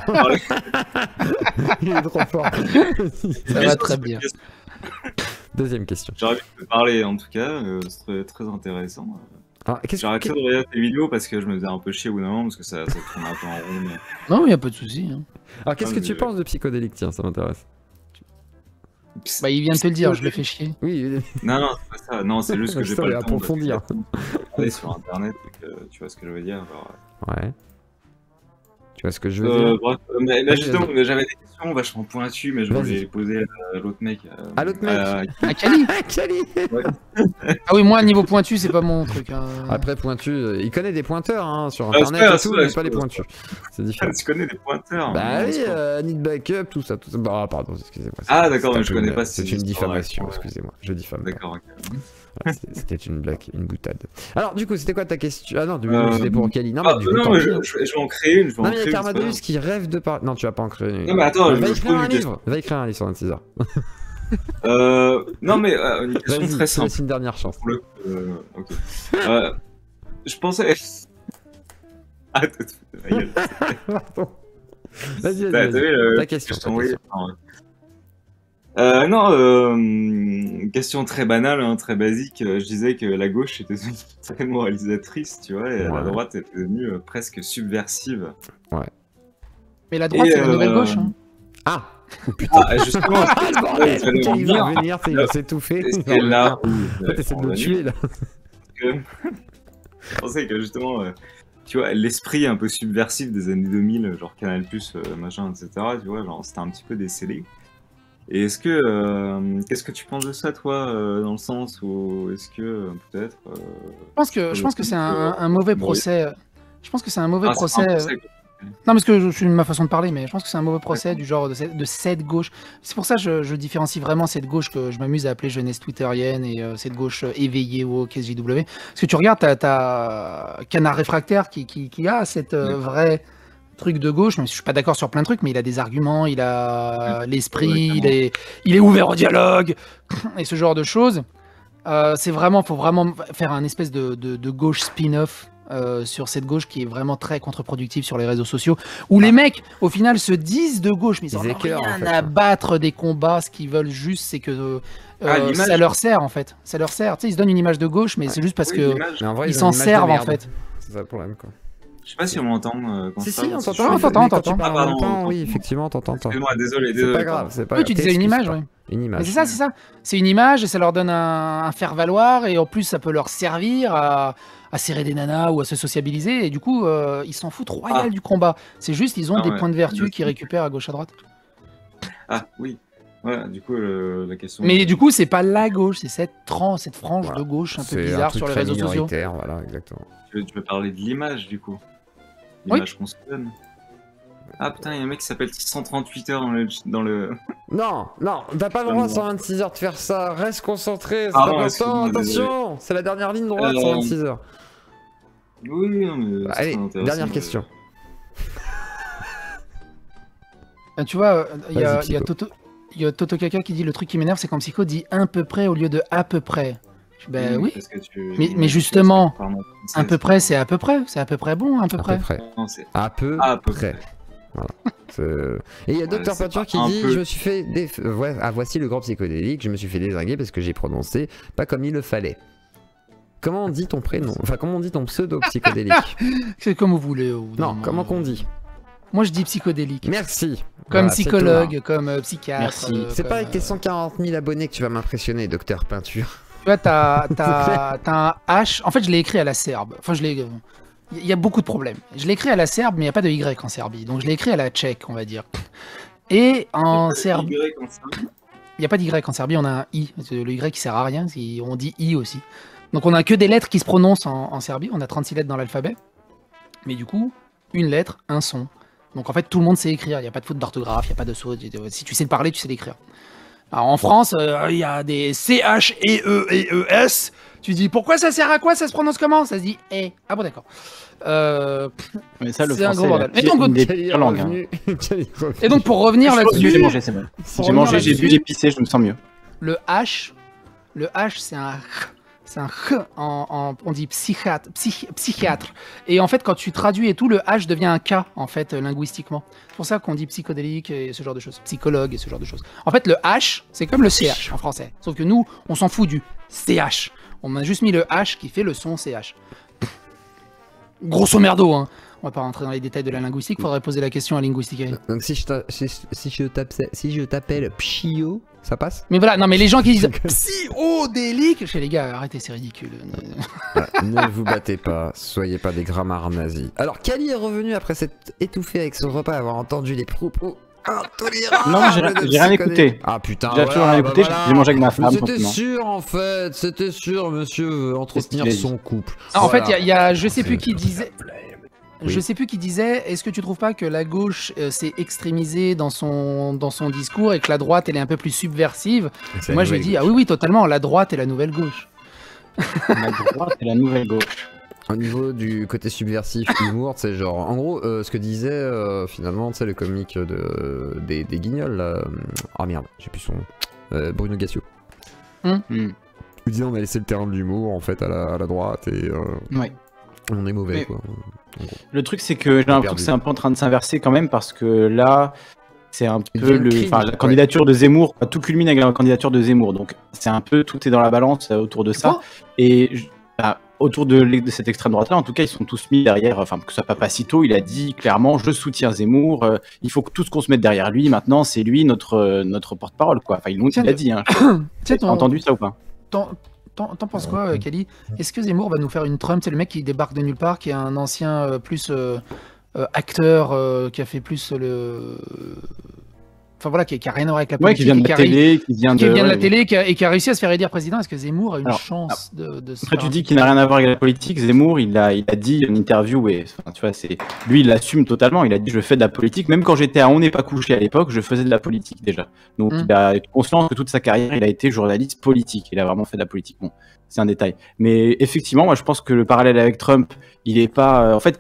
Il est trop fort. Ça va très bien. Deuxième question. J'aurais pu te parler en tout cas, ce serait très intéressant. J'ai arrêté de regarder tes vidéos parce que je me faisais un peu chier au bout d'un moment parce que ça tourne un peu en rond. Non, il n'y a pas de souci. Hein. Alors qu'est-ce que tu penses de Psychodélique? Tiens, ça m'intéresse. Bah il vient de te le dire, je le fais chier. Oui. Non, c'est pas ça. Non, c'est juste que j'ai pas le temps approfondir. Aller sur internet et que tu vois ce que je veux dire. Alors... Ouais. Tu vois ce que je veux dire? Bref, mais justement, j'avais des questions vachement pointues, mais je voulais les poser à l'autre mec. À l'autre mec? À Kali. Kali. Ouais. Ah oui, moi niveau pointu, c'est pas mon truc. Hein. Après pointu, il connaît des pointeurs hein, sur internet et tout, mais pas les pointus. C'est différent. Tu connais des pointeurs? Bah oui, need backup, tout ça. Bah pardon, excusez-moi. Ah d'accord, mais je connais pas. C'est une diffamation, excusez-moi, je diffame. D'accord, ok. C'était une blague, une boutade. Alors du coup, c'était quoi ta question? Ah non, du coup, c'était pour Kali. Non, mais du coup, je vais en créer une. Non, mais il y a Carmadus qui rêve de parler. Non, tu vas pas en créer une. Non, mais attends, va écrire un livre. Va écrire un livre sur 26 heures. Non, mais une question très simple. C'est une dernière chance. Ok. Je pensais. Ah, t'as tout fait de ma gueule. Pardon. Vas-y. Ta question. Question très banale, hein, très basique. Je disais que la gauche était devenue très moralisatrice, tu vois, et la droite était devenue presque subversive. Ouais. Mais la droite, c'est la nouvelle gauche. Hein. Ah putain. Justement, il va venir, il va s'étouffer. C'est là où t'essaies de le tuer, là. Je pensais que justement, tu vois, l'esprit un peu subversif des années 2000, genre Canal+, machin, etc., tu vois, genre c'était un petit peu décédé. Et est-ce que, qu'est-ce que tu penses de ça, toi, dans le sens où est-ce que peut-être. Je pense que c'est un mauvais procès. Je pense que c'est un mauvais procès. Non, parce que je suis ma façon de parler, mais je pense que c'est un mauvais procès du genre de cette gauche. C'est pour ça que je différencie vraiment cette gauche que je m'amuse à appeler jeunesse twitterienne et cette gauche éveillée au KSJW. Parce que tu regardes, t'as Canard Réfractaire qui a cette vraie truc de gauche, même si je suis pas d'accord sur plein de trucs, mais il a des arguments, il a l'esprit, il est ouvert au dialogue et ce genre de choses. Faut vraiment faire un espèce de gauche spin-off sur cette gauche qui est vraiment très contre-productive sur les réseaux sociaux, où les mecs, au final, se disent de gauche, mais ils n'ont rien à battre des combats. Ce qu'ils veulent juste, c'est que ça leur sert, en fait. Ça leur sert. Tu sais, ils se donnent une image de gauche, mais c'est juste parce que ils s'en servent, en fait. C'est ça le problème, quoi. Je sais pas si on m'entend quand Si, ça si, va, on parce que t'entend. je suis- t'entend, Quand tu t'entends. parles en Ah, même pardon, temps, oui, t'entends. effectivement, t'entends. Excuse-moi, désolé, C'est désolé. pas grave, c'est pas Oui, grave. tu disais une T'excuses image, pas. oui. Une Mais image. c'est ça. C'est une image et ça leur donne un faire-valoir et en plus ça peut leur servir à serrer des nanas ou à se sociabiliser et du coup ils s'en foutent royal Ah. du combat. C'est juste ils ont Ah des ouais. points de vertu Je qu'ils sais. récupèrent à gauche à droite. Ah, oui. Voilà, du coup, la question. Mais du coup c'est pas la gauche, c'est cette frange Voilà. de gauche un peu C'est bizarre truc sur les très réseaux sociaux. minoritaire, voilà, exactement. Tu veux parler de l'image, du coup. Oui. L'image qu'on se donne. Ah putain, il y a un mec qui s'appelle 138 heures dans le... Non, t'as pas le droit à 126 heures de faire ça. Reste concentré, c'est Pardon, important, excuse-moi, désolé. attention. C'est la dernière ligne droite, 126 heures. Oui, non, mais c'est Allez, très intéressant, dernière question. Tu vois, il y a Vas-y, Psycho. il y a Toto Kaka qui dit le truc qui m'énerve c'est quand Psycho dit à peu près au lieu de à peu près. Ben oui, parce que tu- Mais justement, Pardon, à peu près c'est à peu près bon à peu À près. peu près. Non, c'est À peu à peu près. Voilà. Et il y a Dr Ouais, c'est Peinture pas qui un dit peu. je me suis fait voici le grand psychodélique, je me suis fait désinguer parce que j'ai prononcé pas comme il le fallait. Comment on dit ton prénom? Enfin, comment on dit ton pseudo psychodélique? C'est comme vous voulez. Non, comment qu'on dit? Moi je dis psychodélique. Merci. Comme Voilà, c'est tout, psychologue, hein. comme psychiatre. Merci. C'est comme, pas avec tes 140 000 abonnés que tu vas m'impressionner, Docteur Peinture. Tu vois, t'as un H. En fait, je l'ai écrit à la serbe. Enfin, il y a beaucoup de problèmes. Je l'ai écrit à la serbe, mais il n'y a pas de Y en Serbie. Donc, je l'ai écrit à la tchèque, on va dire. Et en Serbie, il n'y a pas d'Y en Serbie, on a un I. Le Y qui sert à rien, on dit I aussi. Donc, on a que des lettres qui se prononcent en Serbie. On a 36 lettres dans l'alphabet. Mais du coup, une lettre, un son. Donc, en fait, tout le monde sait écrire. Il n'y a pas de faute d'orthographe, il n'y a pas de saut. Si tu sais le parler, tu sais l'écrire. Alors, en France, il y a des CH et E-S. Tu dis pourquoi ça sert à quoi? Ça se prononce comment? Ça se dit E. Ah bon, d'accord. Mais ça, le C'est un français, gros bordel. c'est Et donc, une des Quel est pires langues. hein. revenu Quel est revenu Et donc, pour revenir J'ai là-dessus, mangé, c'est bon. Pour J'ai revenir mangé, j'ai bu, là-dessus- j'ai pissé, je me sens mieux. le H, c'est un H. C'est un H, on dit psychiatre. Et en fait, quand tu traduis et tout, le H devient un K, en fait, linguistiquement. C'est pour ça qu'on dit psychodélique et ce genre de choses. Psychologue et ce genre de choses. En fait, le H, c'est comme le CH en français. Sauf que nous, on s'en fout du CH. On a juste mis le H qui fait le son CH. Grosso merdo, hein. On va pas rentrer dans les détails de la linguistique, faudrait poser la question à Linguisticae. Donc si je t'appelle Pchio, ça passe? Mais voilà, non mais les gens qui disent psychodélique, chez les gars, arrêtez, c'est ridicule. Ne vous battez pas, soyez pas des grammaires nazis. Alors Kali est revenu après s'être étouffé avec son repas, avoir entendu les propos intolérables. Non, j'ai de rien psychodélique. écouté. Ah putain, J'ai absolument rien écouté, j'ai mangé avec ma femme. C'était tranquillement. sûr en fait, c'était sûr, monsieur veut entretenir Qu'est-ce qu'il a son couple. Ah, en fait, Voilà. il y a je sais plus qui S'il te disait. plaît. Je Oui. sais plus qui disait, est-ce que tu trouves pas que la gauche s'est extrémisée dans son discours et que la droite elle est un peu plus subversive? C'est la Moi je lui nouvelle dis, ah gauche. oui, oui, totalement, la droite est la nouvelle gauche. La droite et la nouvelle gauche. Au niveau du côté subversif, humour, c'est genre, en gros, ce que disait finalement, tu sais, le comique des Guignols, là, ah merde, j'ai plus son nom, Bruno Gassio. Hmm. Il disait on a laissé le terrain de l'humour en fait à la droite et Ouais. on est mauvais Mais- quoi. Le truc, c'est que j'ai l'impression perdu. que c'est un peu en train de s'inverser quand même parce que là, c'est un Il peu devient cringe, la ouais. candidature de Zemmour. Tout culmine avec la candidature de Zemmour. Donc, c'est un peu tout est dans la balance autour de ça. Quoi Et autour de cette extrême droite-là, en tout cas, ils sont tous mis derrière. Enfin, que ce soit Papacito, il a dit clairement, je soutiens Zemmour. Il faut que tous qu'on se mette derrière lui. Maintenant, c'est lui notre porte-parole, quoi. Enfin, il l'a dit. Hein. Tiens, T'as entendu ça ou pas? T'en penses quoi, Kelly? Est-ce que Zemmour va nous faire une Trump? C'est le mec qui débarque de nulle part, qui est un ancien plus acteur, qui a fait plus le. Enfin voilà, qui a rien à voir avec la Ouais, politique. qui vient de et la qui a télé, qui vient qui vient de la ouais, télé et qui a réussi à se faire élire président. Est-ce que Zemmour a une Alors, chance de se Après, faire tu un- dis qu'il n'a rien à voir avec la politique. Zemmour, il a dit en interview, et enfin, tu vois, lui, il l'assume totalement. Il a dit, je fais de la politique. Même quand j'étais à On n'est pas couché à l'époque, je faisais de la politique déjà. Donc, il a conscience que toute sa carrière, il a été journaliste politique. Il a vraiment fait de la politique. Bon, c'est un détail. Mais effectivement, moi, je pense que le parallèle avec Trump, il est pas. En fait,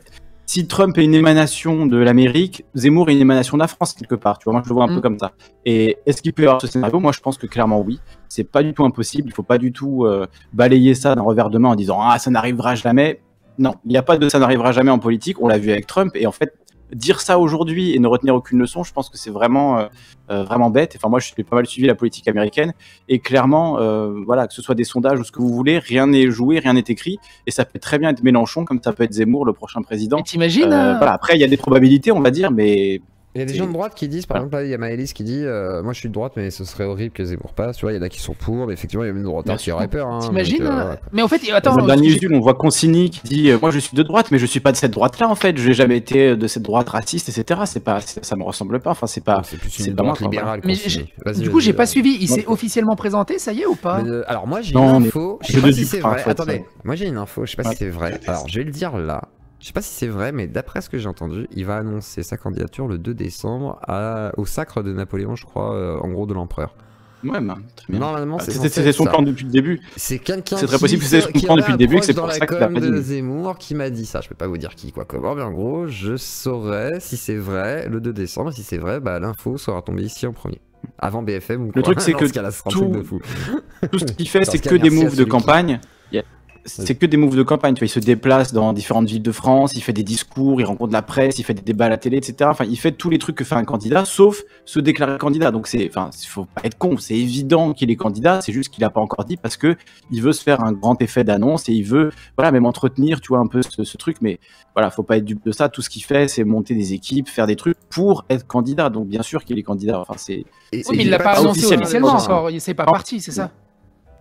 si Trump est une émanation de l'Amérique, Zemmour est une émanation de la France quelque part. Tu vois, moi, je le vois un peu comme ça. Et est-ce qu'il peut y avoir ce scénario? Moi, je pense que clairement oui. C'est pas du tout impossible. Il faut pas du tout balayer ça d'un revers de main en disant ah ça n'arrivera jamais. Non, il n'y a pas de ça n'arrivera jamais en politique. On l'a vu avec Trump et en fait dire ça aujourd'hui et ne retenir aucune leçon, je pense que c'est vraiment vraiment bête. Enfin, moi, je suis pas mal suivi la politique américaine et clairement, voilà, que ce soit des sondages ou ce que vous voulez, rien n'est joué, rien n'est écrit et ça peut très bien être Mélenchon comme ça peut être Zemmour, le prochain président. Et t'imagines Voilà. Après, il y a des probabilités, on va dire, mais Il y a des gens de droite qui disent, par exemple, là, il y a Maëlys qui dit moi je suis de droite, mais ce serait horrible que Zemmour passe. Tu vois, il y en a qui sont pour, mais effectivement, il y a même des droitards qui auraient peur. Hein, T'imagines donc, hein. Mais en fait, attends. dans le dernier Jules, on voit Consigny qui dit moi je suis de droite, mais je suis pas de cette droite-là en fait. Je n'ai jamais été de cette droite raciste, etc. C'est pas, ça me ressemble pas. Enfin, c'est pas. c'est plus c'est une pas droite moi, libérale. Mais du coup, j'ai pas suivi. Il s'est Non. officiellement présenté, ça y est ou pas? Mais, alors moi j'ai Non, une mais info, je je sais pas le si dis c'est pas, en vrai. fait, Attendez, ouais. moi j'ai une info, je sais pas Ouais. si c'est vrai. Alors je vais le dire là. Je sais pas si c'est vrai, mais d'après ce que j'ai entendu, il va annoncer sa candidature le 2 décembre au sacre de Napoléon, je crois, en gros de l'empereur. Ouais, bah, très bien. Normalement, c'est C'était censé c'est être son ça. plan depuis le début. C'est quelqu'un C'est très possible que c'est son qui plan aurait depuis un le début, que proche c'est dans pour la ça qu'il l'a com pas de dit. Zemmour qui m'a dit ça. Je peux pas vous dire qui, quoi, comment, mais en gros, je saurai si c'est vrai le 2 décembre. Si c'est vrai, bah l'info sera tombée ici en premier. Avant BFM ou quoi. Le truc, c'est Dans que ce cas-là, ce sera un truc de fou. Tout ce qu'il fait, Dans c'est ce cas, que des merci à moves de celui qui- campagne. C'est que des moves de campagne. Tu vois, il se déplace dans différentes villes de France, il fait des discours, il rencontre la presse, il fait des débats à la télé, etc. Enfin, il fait tous les trucs que fait un candidat, sauf se déclarer candidat. Donc il faut pas être con. C'est évident qu'il est candidat. C'est juste qu'il a pas encore dit parce que il veut se faire un grand effet d'annonce et il veut, voilà, même entretenir, tu vois, un peu ce truc. Mais voilà, faut pas être dupe de ça. Tout ce qu'il fait, c'est monter des équipes, faire des trucs pour être candidat. Donc bien sûr qu'il est candidat. Enfin, c'est Et- Oui, mais et il l'a pas annoncé officiel. officiellement Non. encore. C'est pas parti, c'est ça.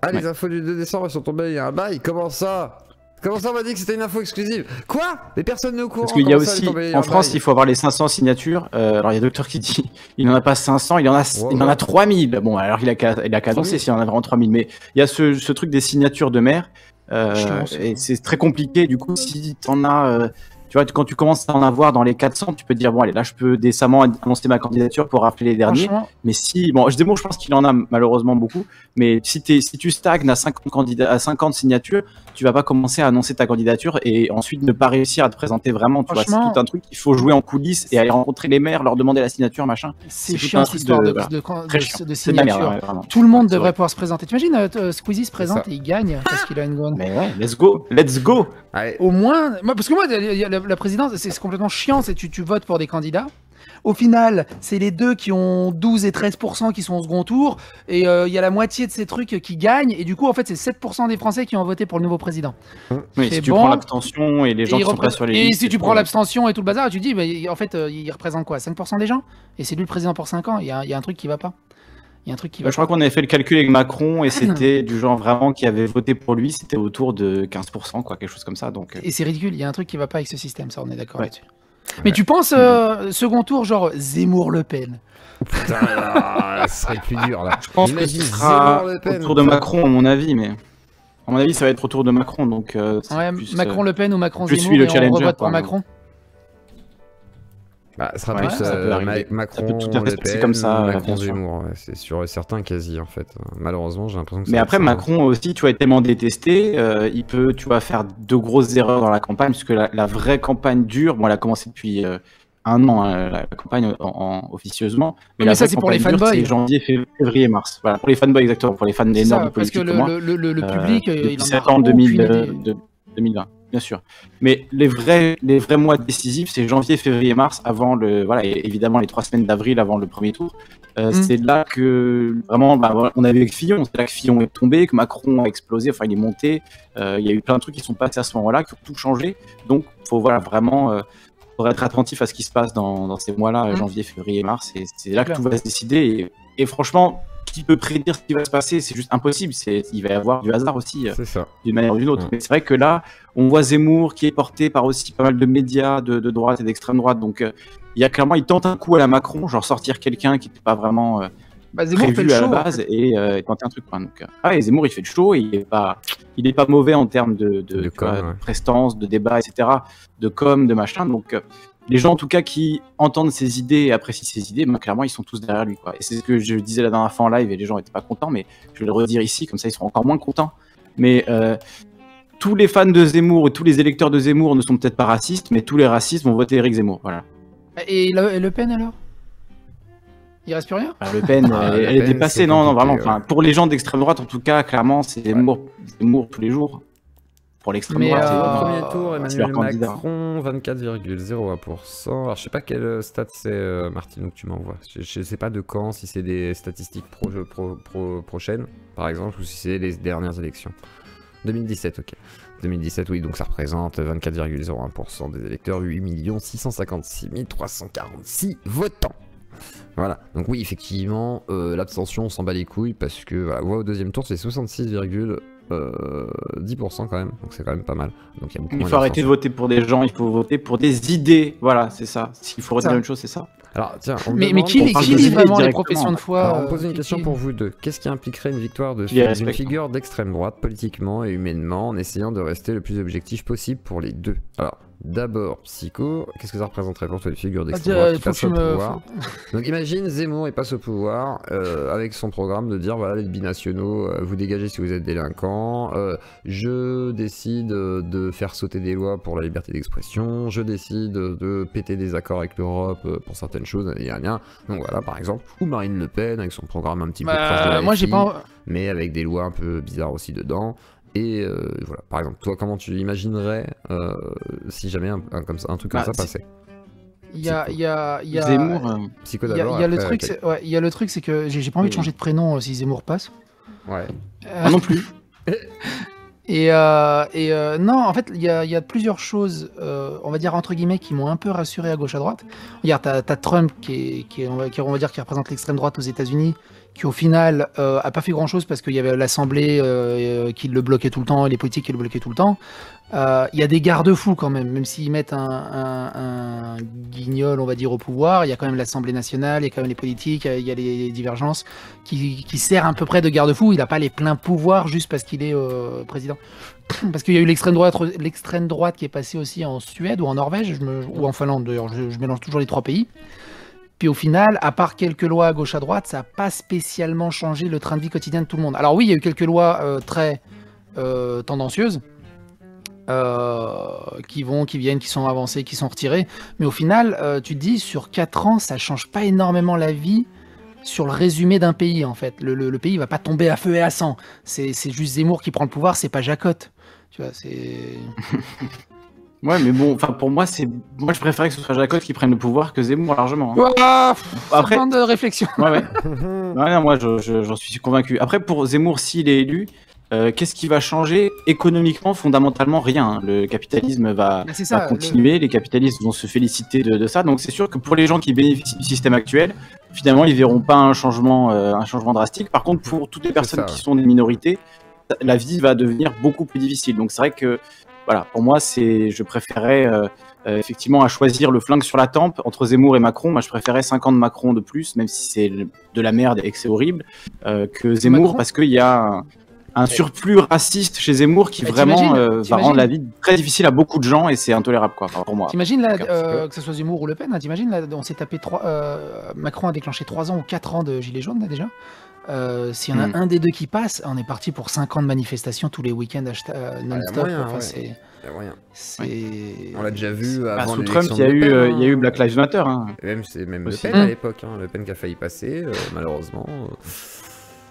Ah, les infos du 2 décembre elles sont tombées, il y a un bail, comment ça? Comment ça on m'a dit que c'était une info exclusive? Quoi? Mais personne n'est au courant. Parce qu'il y a comment ça, elle est aussi, tombée, il y a en un France, bail il faut avoir les 500 signatures. Alors, il y a docteur qui dit, il n'en a pas 500, il en a 3000. Bon, alors il a qu'à annoncer 3000. s'il en a vraiment 3000. Mais il y a ce truc des signatures de maire. Chiant, ça. Et c'est très compliqué. Du coup, si t'en as, tu vois, quand tu commences à en avoir dans les 400, tu peux te dire, bon, allez, là, je peux décemment annoncer ma candidature pour rappeler les derniers. Franchement, Mais si, bon, je pense qu'il en a malheureusement beaucoup, mais si tu stagnes à 50 candidats, à 50 signatures, tu vas pas commencer à annoncer ta candidature et ensuite ne pas réussir à te présenter vraiment, tu vois, c'est Franchement, tout un truc, il faut jouer en coulisses et aller rencontrer les maires, leur demander la signature, machin. c'est tout chiant un cette truc histoire de- de voilà. Très chiant. de C'est de la merde, signature. ouais, vraiment. Tout le monde C'est devrait vrai. pouvoir se présenter. T'imagines, Squeezie se présente ça. et il gagne parce qu'il a une bonne. Mais ouais, let's go, let's go. Allez, Au moins, moi, parce que moi, la présidence, c'est complètement chiant. C'est tu votes pour des candidats. Au final, c'est les deux qui ont 12 et 13% qui sont au second tour. Et il y a la moitié de ces trucs qui gagnent. Et du coup, en fait, c'est 7% des Français qui ont voté pour le nouveau président. Oui, C'est si tu bon. prends l'abstention et les gens Et, qui sont pas sur les et listes. si c'est tu pas- prends l'abstention et tout le bazar, tu te dis, bah, en fait, il représente quoi, 5% des gens? Et c'est lui le président pour 5 ans. Il y a un truc qui va pas. Il y a un truc qui va Je crois qu'on avait fait le calcul avec Macron et c'était du genre vraiment qui avait voté pour lui, c'était autour de 15%, quoi, quelque chose comme ça. Donc, Et c'est ridicule, il y a un truc qui va pas avec ce système, ça on est d'accord Ouais. là-dessus. Mais tu penses second tour genre Zemmour-Le Pen? putain, là, ce serait plus dur là. je pense que Imagine ce sera Zemmour, Le Pen. autour de Macron, à mon avis, mais à mon avis, ça va être autour de Macron. Donc, c'est Ouais, plus, Macron-Le Pen ou je Macron-Zemmour suis le et on challenger, revote pour quoi. Macron? Bah, ce sera Ouais, plus ça peut arriver. Macron, Ça peut tout à fait Le se passer Pen, comme ça, Macron, bien sûr. Zemmour, ouais, c'est sûr et certain quasi en fait. Malheureusement, j'ai l'impression que ça Mais va après, être ça. Macron aussi, tu vois, est tellement détesté, il peut, tu vois, faire de grosses erreurs dans la campagne, puisque la vraie campagne dure, bon, elle a commencé depuis un an, hein, la campagne officieusement. Mais la ça, vraie c'est pour les campagne dure, fanboys. c'est janvier, février, mars. Voilà, pour les fanboys, exactement, pour les fans C'est énormes ça, de parce que politique comme moi. le public, il Depuis en a septembre aucune idée. 2020, bien sûr. Mais les vrais mois décisifs, c'est janvier, février, mars, avant voilà, et évidemment les 3 semaines d'avril avant le premier tour. C'est là que vraiment, bah, voilà, on avait avec Fillon, c'est là que Fillon est tombé, que Macron a explosé, enfin il est monté. Il y a eu plein de trucs qui sont passés à ce moment-là, qui ont tout changé. Donc, faut voilà vraiment. Faudra être attentif à ce qui se passe dans ces mois-là, janvier, février, mars. Et c'est là que clair. tout va se décider. Et franchement, qui peut prédire ce qui va se passer? C'est juste impossible. Il va y avoir du hasard aussi, C'est ça. d'une manière ou d'une autre. Ouais. Mais c'est vrai que là, on voit Zemmour qui est porté par aussi pas mal de médias de droite et d'extrême droite. Donc, il y a clairement, il tente un coup à la Macron, genre sortir quelqu'un qui n'était pas vraiment Bah, Zemmour fait le prévu à la show. base et tenter un truc, quoi. Donc, et Zemmour, il fait le show. Et il est pas mauvais en termes de tu com, vois, ouais. de prestance, de débat, etc., de com, de machin. Donc, les gens, en tout cas, qui entendent ses idées et apprécient ses idées, ben, clairement, ils sont tous derrière lui, quoi. Et c'est ce que je disais la dernière fois en live et les gens étaient pas contents, mais je vais le redire ici, comme ça, ils seront encore moins contents. Mais tous les fans de Zemmour et tous les électeurs de Zemmour ne sont peut-être pas racistes, mais tous les racistes vont voter Éric Zemmour, voilà. Et Le Pen alors? Il reste plus rien? Enfin, Le Pen, Ah, Le elle est Pen, dépassée, c'est non, compliqué, vraiment. ouais. Enfin, pour les gens d'extrême droite, en tout cas, clairement, c'est Zemmour tous les jours. pour l'extrême Mais, droite. Premier tour, c'est leur Emmanuel candidat. Macron, 24,01%. Alors, je sais pas quel stat c'est, Martineau, que tu m'envoies. Je sais pas de quand, si c'est des statistiques prochaines, par exemple, ou si c'est les dernières élections. 2017, ok. 2017, oui, donc ça représente 24,01% des électeurs, 8 656 346 votants. Voilà, donc oui, effectivement, l'abstention, on s'en bat les couilles parce que, voilà, au deuxième tour, c'est 66,10% quand même, donc c'est quand même pas mal. Donc il y a beaucoup Il moins faut arrêter de d'abstention. voter pour des gens, il faut voter pour des idées. Voilà, c'est ça. S'il faut retenir Ça. une chose, c'est ça. Alors, tiens, on me Mais demande- qui on parle lit des idées vraiment les directement. professions de foi Alors, on me pose une qui- question qui- pour vous deux. Qu'est-ce qui impliquerait une victoire Qui les d'une respecte. figure d'extrême droite, politiquement et humainement, en essayant de rester le plus objectif possible pour les deux? Alors, d'abord, Psycho, qu'est-ce que ça représenterait pour toi une figure d'extrême droite qui faut que passe tu au me- pouvoir? Donc imagine Zemmour, il passe au pouvoir avec son programme de dire, voilà, les binationaux, vous dégagez si vous êtes délinquants, je décide de faire sauter des lois pour la liberté d'expression, je décide de péter des accords avec l'Europe pour certaines choses, rien. Donc voilà, par exemple, ou Marine Le Pen avec son programme un petit peu proche de la moi, j'ai FI, pas. mais avec des lois un peu bizarres aussi dedans. Et voilà, par exemple, toi, comment tu imaginerais si jamais un truc comme Bah, ça si- passait? Il y a. Zemmour, Psycho Il y a, d'abord, il y a le après, truc, ouais, il y a le truc, c'est que j'ai pas envie de changer de prénom si Zemmour passe. Ouais. moi non plus. Non, en fait, il y a plusieurs choses, on va dire entre guillemets, qui m'ont un peu rassuré à gauche à droite. Regarde, t'as Trump on va dire, qui représente l'extrême droite aux États-Unis, qui au final a pas fait grand-chose parce qu'il y avait l'Assemblée qui le bloquait tout le temps et les politiques qui le bloquaient tout le temps. Il y a des garde-fous quand même s'ils mettent un guignol, on va dire, au pouvoir, il y a quand même l'Assemblée nationale, il y a quand même les politiques, il y a les divergences qui sert à peu près de garde-fou. Il n'a pas les pleins pouvoirs juste parce qu'il est président. Parce qu'il y a eu l'extrême droite qui est passée aussi en Suède ou en Norvège, ou en Finlande d'ailleurs, je mélange toujours les trois pays. Puis au final, à part quelques lois à gauche à droite, ça n'a pas spécialement changé le train de vie quotidien de tout le monde. Alors oui, il y a eu quelques lois très tendancieuses, qui viennent, qui sont avancées, qui sont retirées. Mais au final, tu te dis, sur 4 ans, ça change pas énormément la vie sur le résumé d'un pays, en fait. Le pays va pas tomber à feu et à sang. C'est juste Zemmour qui prend le pouvoir, c'est pas Jacotte. Tu vois, c'est... Ouais, mais bon, enfin pour moi, moi je préférais que ce soit Jacob qui prenne le pouvoir que Zemmour largement. Hein. Ouah, Après- ça demande de réflexion. Ouais, ouais. Ouais, non, moi j'en suis convaincu. Après, pour Zemmour, s'il est élu, qu'est-ce qui va changer économiquement? Fondamentalement, rien. Hein. Le capitalisme va C'est ça, continuer, les capitalistes vont se féliciter de ça. Donc c'est sûr que pour les gens qui bénéficient du système actuel, finalement, ils verront pas un changement drastique. Par contre, pour toutes les personnes ça, qui sont des minorités, la vie va devenir beaucoup plus difficile. Donc c'est vrai que, voilà, pour moi, je préférais effectivement à choisir le flingue sur la tempe entre Zemmour et Macron. Moi, je préférais 5 ans de Macron de plus, même si c'est de la merde et que c'est horrible, que Zemmour, Macron parce qu'il y a un surplus raciste chez Zemmour qui Bah, vraiment t'imagines va rendre la vie très difficile à beaucoup de gens et c'est intolérable, quoi, enfin, pour moi. T'imagines là, Un petit peu. que ce soit Zemmour ou Le Pen, hein, t'imagines là, on s'est tapé Macron a déclenché 3 ans ou 4 ans de gilets jaunes là déjà. S'il y en a un des deux qui passe, on est parti pour 5 ans de manifestations tous les week-ends non-stop. moyen, Enfin, ouais. Y a moyen. c'est... On l'a déjà vu Bah, avant sous Trump, l'élection il y a de Le eu, Pen, il y a eu hein. Black Lives Matter. Hein. Et même, c'est même Le Aussi. Pen à l'époque, hein. Le Pen qui a failli passer, malheureusement.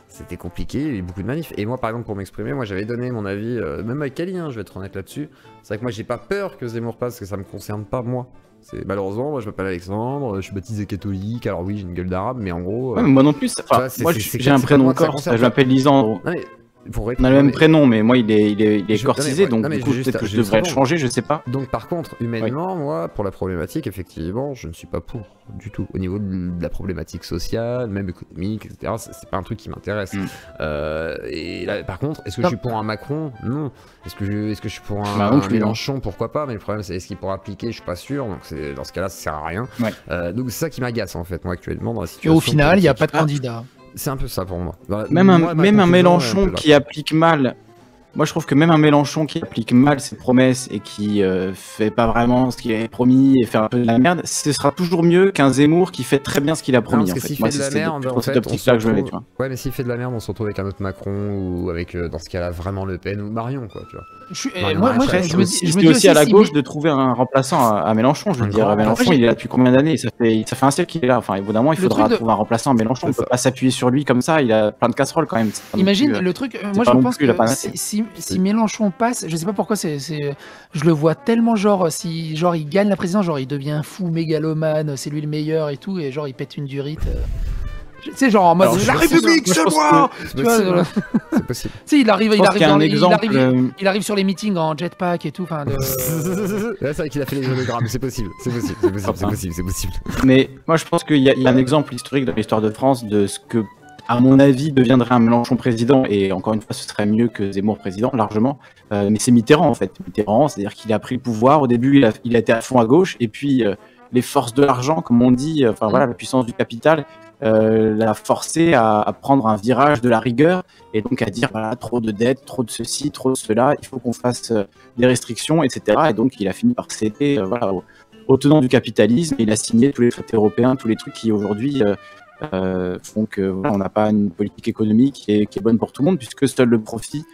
C'était compliqué, il y a eu beaucoup de manifs. Et moi, par exemple, pour m'exprimer, moi j'avais donné mon avis, même avec Kali, hein, je vais être honnête là-dessus. C'est vrai que moi j'ai pas peur que Zemmour passe, parce que ça me concerne pas moi. Malheureusement, moi je m'appelle Alexandre, je suis baptisé catholique, alors oui, j'ai une gueule d'arabe, mais en gros. Ouais, mais moi non plus. Enfin, vois, c'est- moi, c'est- j'ai un c'est prénom pas moi que ça corse. concerne. Je m'appelle Lisandre. Non, mais pour On a répondre- le même mais- prénom, mais moi, il est Je- corcisé, non, mais- donc non, mais du coup, je vais peut-être que juste- je devrais le juste changer, je sais pas. Donc par contre, humainement, moi, pour la problématique, effectivement, je ne suis pas pour du tout. Au niveau de la problématique sociale, même économique, etc., c'est pas un truc qui m'intéresse. Et là, par contre, est-ce que je suis pour un Macron? Non. Est-ce que je suis pour Bah, non un plus, Mélenchon? Pourquoi pas? Mais le problème, c'est est-ce qu'il pourra appliquer? Je suis pas sûr. Donc dans ce cas-là, ça sert à rien. Ouais. Donc c'est ça qui m'agace en fait, moi actuellement dans la Et situation. au final, il n'y a politique. pas de candidat. C'est un peu ça pour moi. Même Moi, un ma conclusion est Mélenchon un peu là. qui applique mal. Moi, je trouve que même un Mélenchon qui applique mal ses promesses et qui fait pas vraiment ce qu'il avait promis et fait un peu de la merde, ce sera toujours mieux qu'un Zemmour qui fait très bien ce qu'il a Non, promis. parce En que fait. s'il Moi, fait de la c'était merde, plutôt en cette fait, on se optique-là que je l'avais, tu retrouve... vois. Ouais, mais s'il fait de la merde, on se retrouve avec un autre Macron ou avec, dans ce cas-là, vraiment Le Pen ou Marion, quoi, tu vois. Moi, Après, je me dis c'est aussi à la si gauche de trouver un remplaçant à Mélenchon. Je veux dire, Mélenchon, il est là depuis combien d'années? Ça fait un siècle qu'il est là. Enfin, évidemment, il Le faudra truc de- trouver un remplaçant à Mélenchon. On peut pas s'appuyer sur lui comme ça. Il a plein de casseroles quand même. C'est pas non Imagine plus, le truc, c'est moi pas je non pense plus la que panacée. si Mélenchon passe, je sais pas pourquoi je le vois tellement genre si genre il gagne la présidence, genre il devient fou, mégalomane, c'est lui le meilleur et tout, et genre il pète une durite. Tu sais genre en mode Alors, la je- République moi, je c'est pense moi. C'est Tu vois, possible, hein. C'est possible. Tu sais il arrive, Je pense qu'il y a un exemple. il arrive sur les meetings en jetpack et tout, enfin. Là, c'est vrai qu'il a fait les hologrammes, c'est possible, c'est possible, c'est possible, c'est possible, c'est possible. Mais moi, je pense qu'il y a un exemple historique dans l'histoire de France de ce que, à mon avis, deviendrait un Mélenchon président. Et encore une fois, ce serait mieux que Zemmour président, largement. Mais c'est Mitterrand, en fait. Mitterrand, c'est-à-dire qu'il a pris le pouvoir. Au début, il a été à fond à gauche. Et puis, les forces de l'argent, comme on dit, enfin voilà, la puissance du capital, l'a forcé à prendre un virage de la rigueur. Et donc à dire, voilà, trop de dettes, trop de ceci, trop de cela, il faut qu'on fasse des restrictions, etc. Et donc, il a fini par céder voilà, aux tenants du capitalisme. Il a signé tous les traités européens, tous les trucs qui aujourd'hui font que voilà, on n'a pas une politique économique qui est bonne pour tout le monde, puisque seul le profit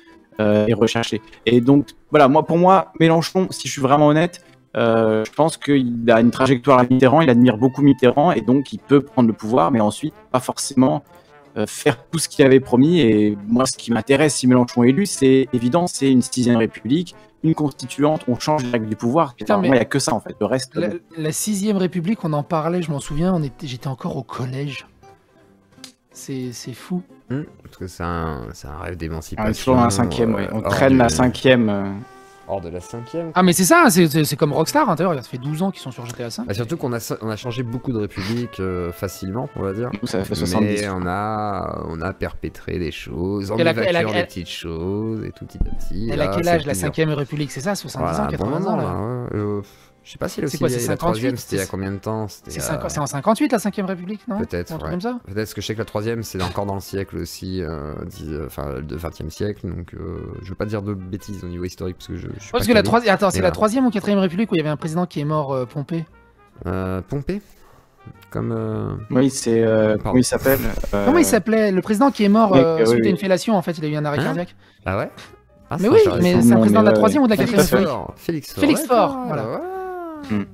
est recherché. Et donc, voilà, pour moi, Mélenchon, si je suis vraiment honnête, je pense qu'il a une trajectoire à Mitterrand, il admire beaucoup Mitterrand, et donc il peut prendre le pouvoir, mais ensuite, pas forcément faire tout ce qu'il avait promis. Et moi, ce qui m'intéresse si Mélenchon est élu, c'est évident, c'est une 6ème République, une constituante, on change les règles du pouvoir. Putain, Moi, il n'y a que ça, en fait. Le reste... La 6ème République, on en parlait, je m'en souviens, j'étais encore au collège. C'est fou. Parce que c'est un rêve on d'émancipation. est toujours dans la 5ème, ouais. On hors traîne du- la 5ème. Hors de la 5ème. Ah mais c'est ça, c'est comme Rockstar, hein, d'ailleurs, ça fait 12 ans qu'ils sont sur GTA 5. Bah, surtout qu'on a changé beaucoup de républiques facilement, on va dire. Nous, ça fait 70. Mais on a perpétré des choses, en Elle a- évacuant elle- des petites choses et tout petit à petit. Elle a là, quel c'est âge, la plusieurs. 5ème République, c'est ça, 70 ans, Voilà, 80 bon ans moment, là. là, ouais. Je sais pas si C'est quoi, c'est la 58, 3ème c'était il y a c'est- combien de temps? C'est en 58 la 5ème République, non Peut-être, Un truc ouais. comme ça. Peut-être parce que je sais que la 3ème c'est encore dans le siècle aussi, enfin le 20e siècle, donc je veux pas dire de bêtises au niveau historique parce que je suis Ouais, pas parce que la calé. 3ème, attends, c'est Et la voilà. 3ème ou 4ème République où il y avait un président qui est mort, Pompée. Pompée comme Oui, c'est... Pardon. comment il s'appelle Comment il s'appelle? Le président qui est mort mec, suite oui, à une oui. fellation, en fait, il a eu un arrêt Hein cardiaque. Ah ouais. Ah, Mais c'est oui, intéressant. mais c'est un Non, président de mais la 3ème ou de la Félix 4ème Faure. République? Félix Faure. Félix Faure, d'accord, voilà. ouais. Hmm.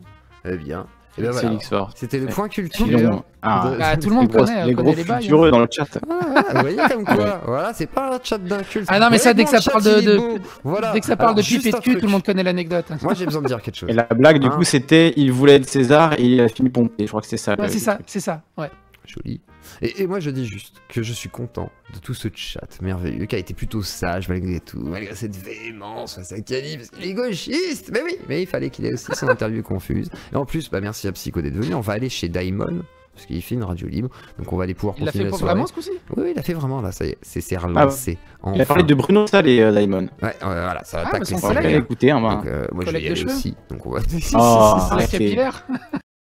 Eh bien. Et ben voilà. Félix Faure. C'était le Ouais. point culture. Filon. Ah, Bah, tout le monde les gros- connaît, les connaît gros les bails, cultureux dans le chat. Vous voyez comme quoi, voilà, c'est pas un chat d'un culte. Ah non, mais ça, dès que ça parle de- voilà. Dès que ça parle de Alors, pipe juste et de un cul, truc. tout le monde connaît l'anecdote. Moi j'ai besoin de dire quelque chose. Et la blague, du Hein coup, c'était il voulait être César et il a fini Pompée. Je crois que c'est ça. Ouais, le c'est ça, truc. c'est ça, ouais. Joli. Et moi je dis juste que je suis content de tout ce chat merveilleux qui a été plutôt sage malgré tout, malgré cette véhémence face à Kali, parce qu'il est gauchiste. Mais oui, mais il fallait qu'il ait aussi son interview confuse. Et en plus, bah merci à Psycho d'être venu. On va aller chez Daimon parce qu'il fait une radio libre, donc on va aller pouvoir Il l'a continuer fait la pour soirée. vraiment ce coup-ci? Oui, il a fait vraiment là, ça y est, c'est relancé. Il a parlé de Bruno Salé, Daimon. Ouais, voilà, ça va Ah, pas mais son que On va collègue. écouter, hein, Donc, moi je vais Collègue y de aller cheveux. aussi. Donc on va. Oh, La arrêtez. capillaire?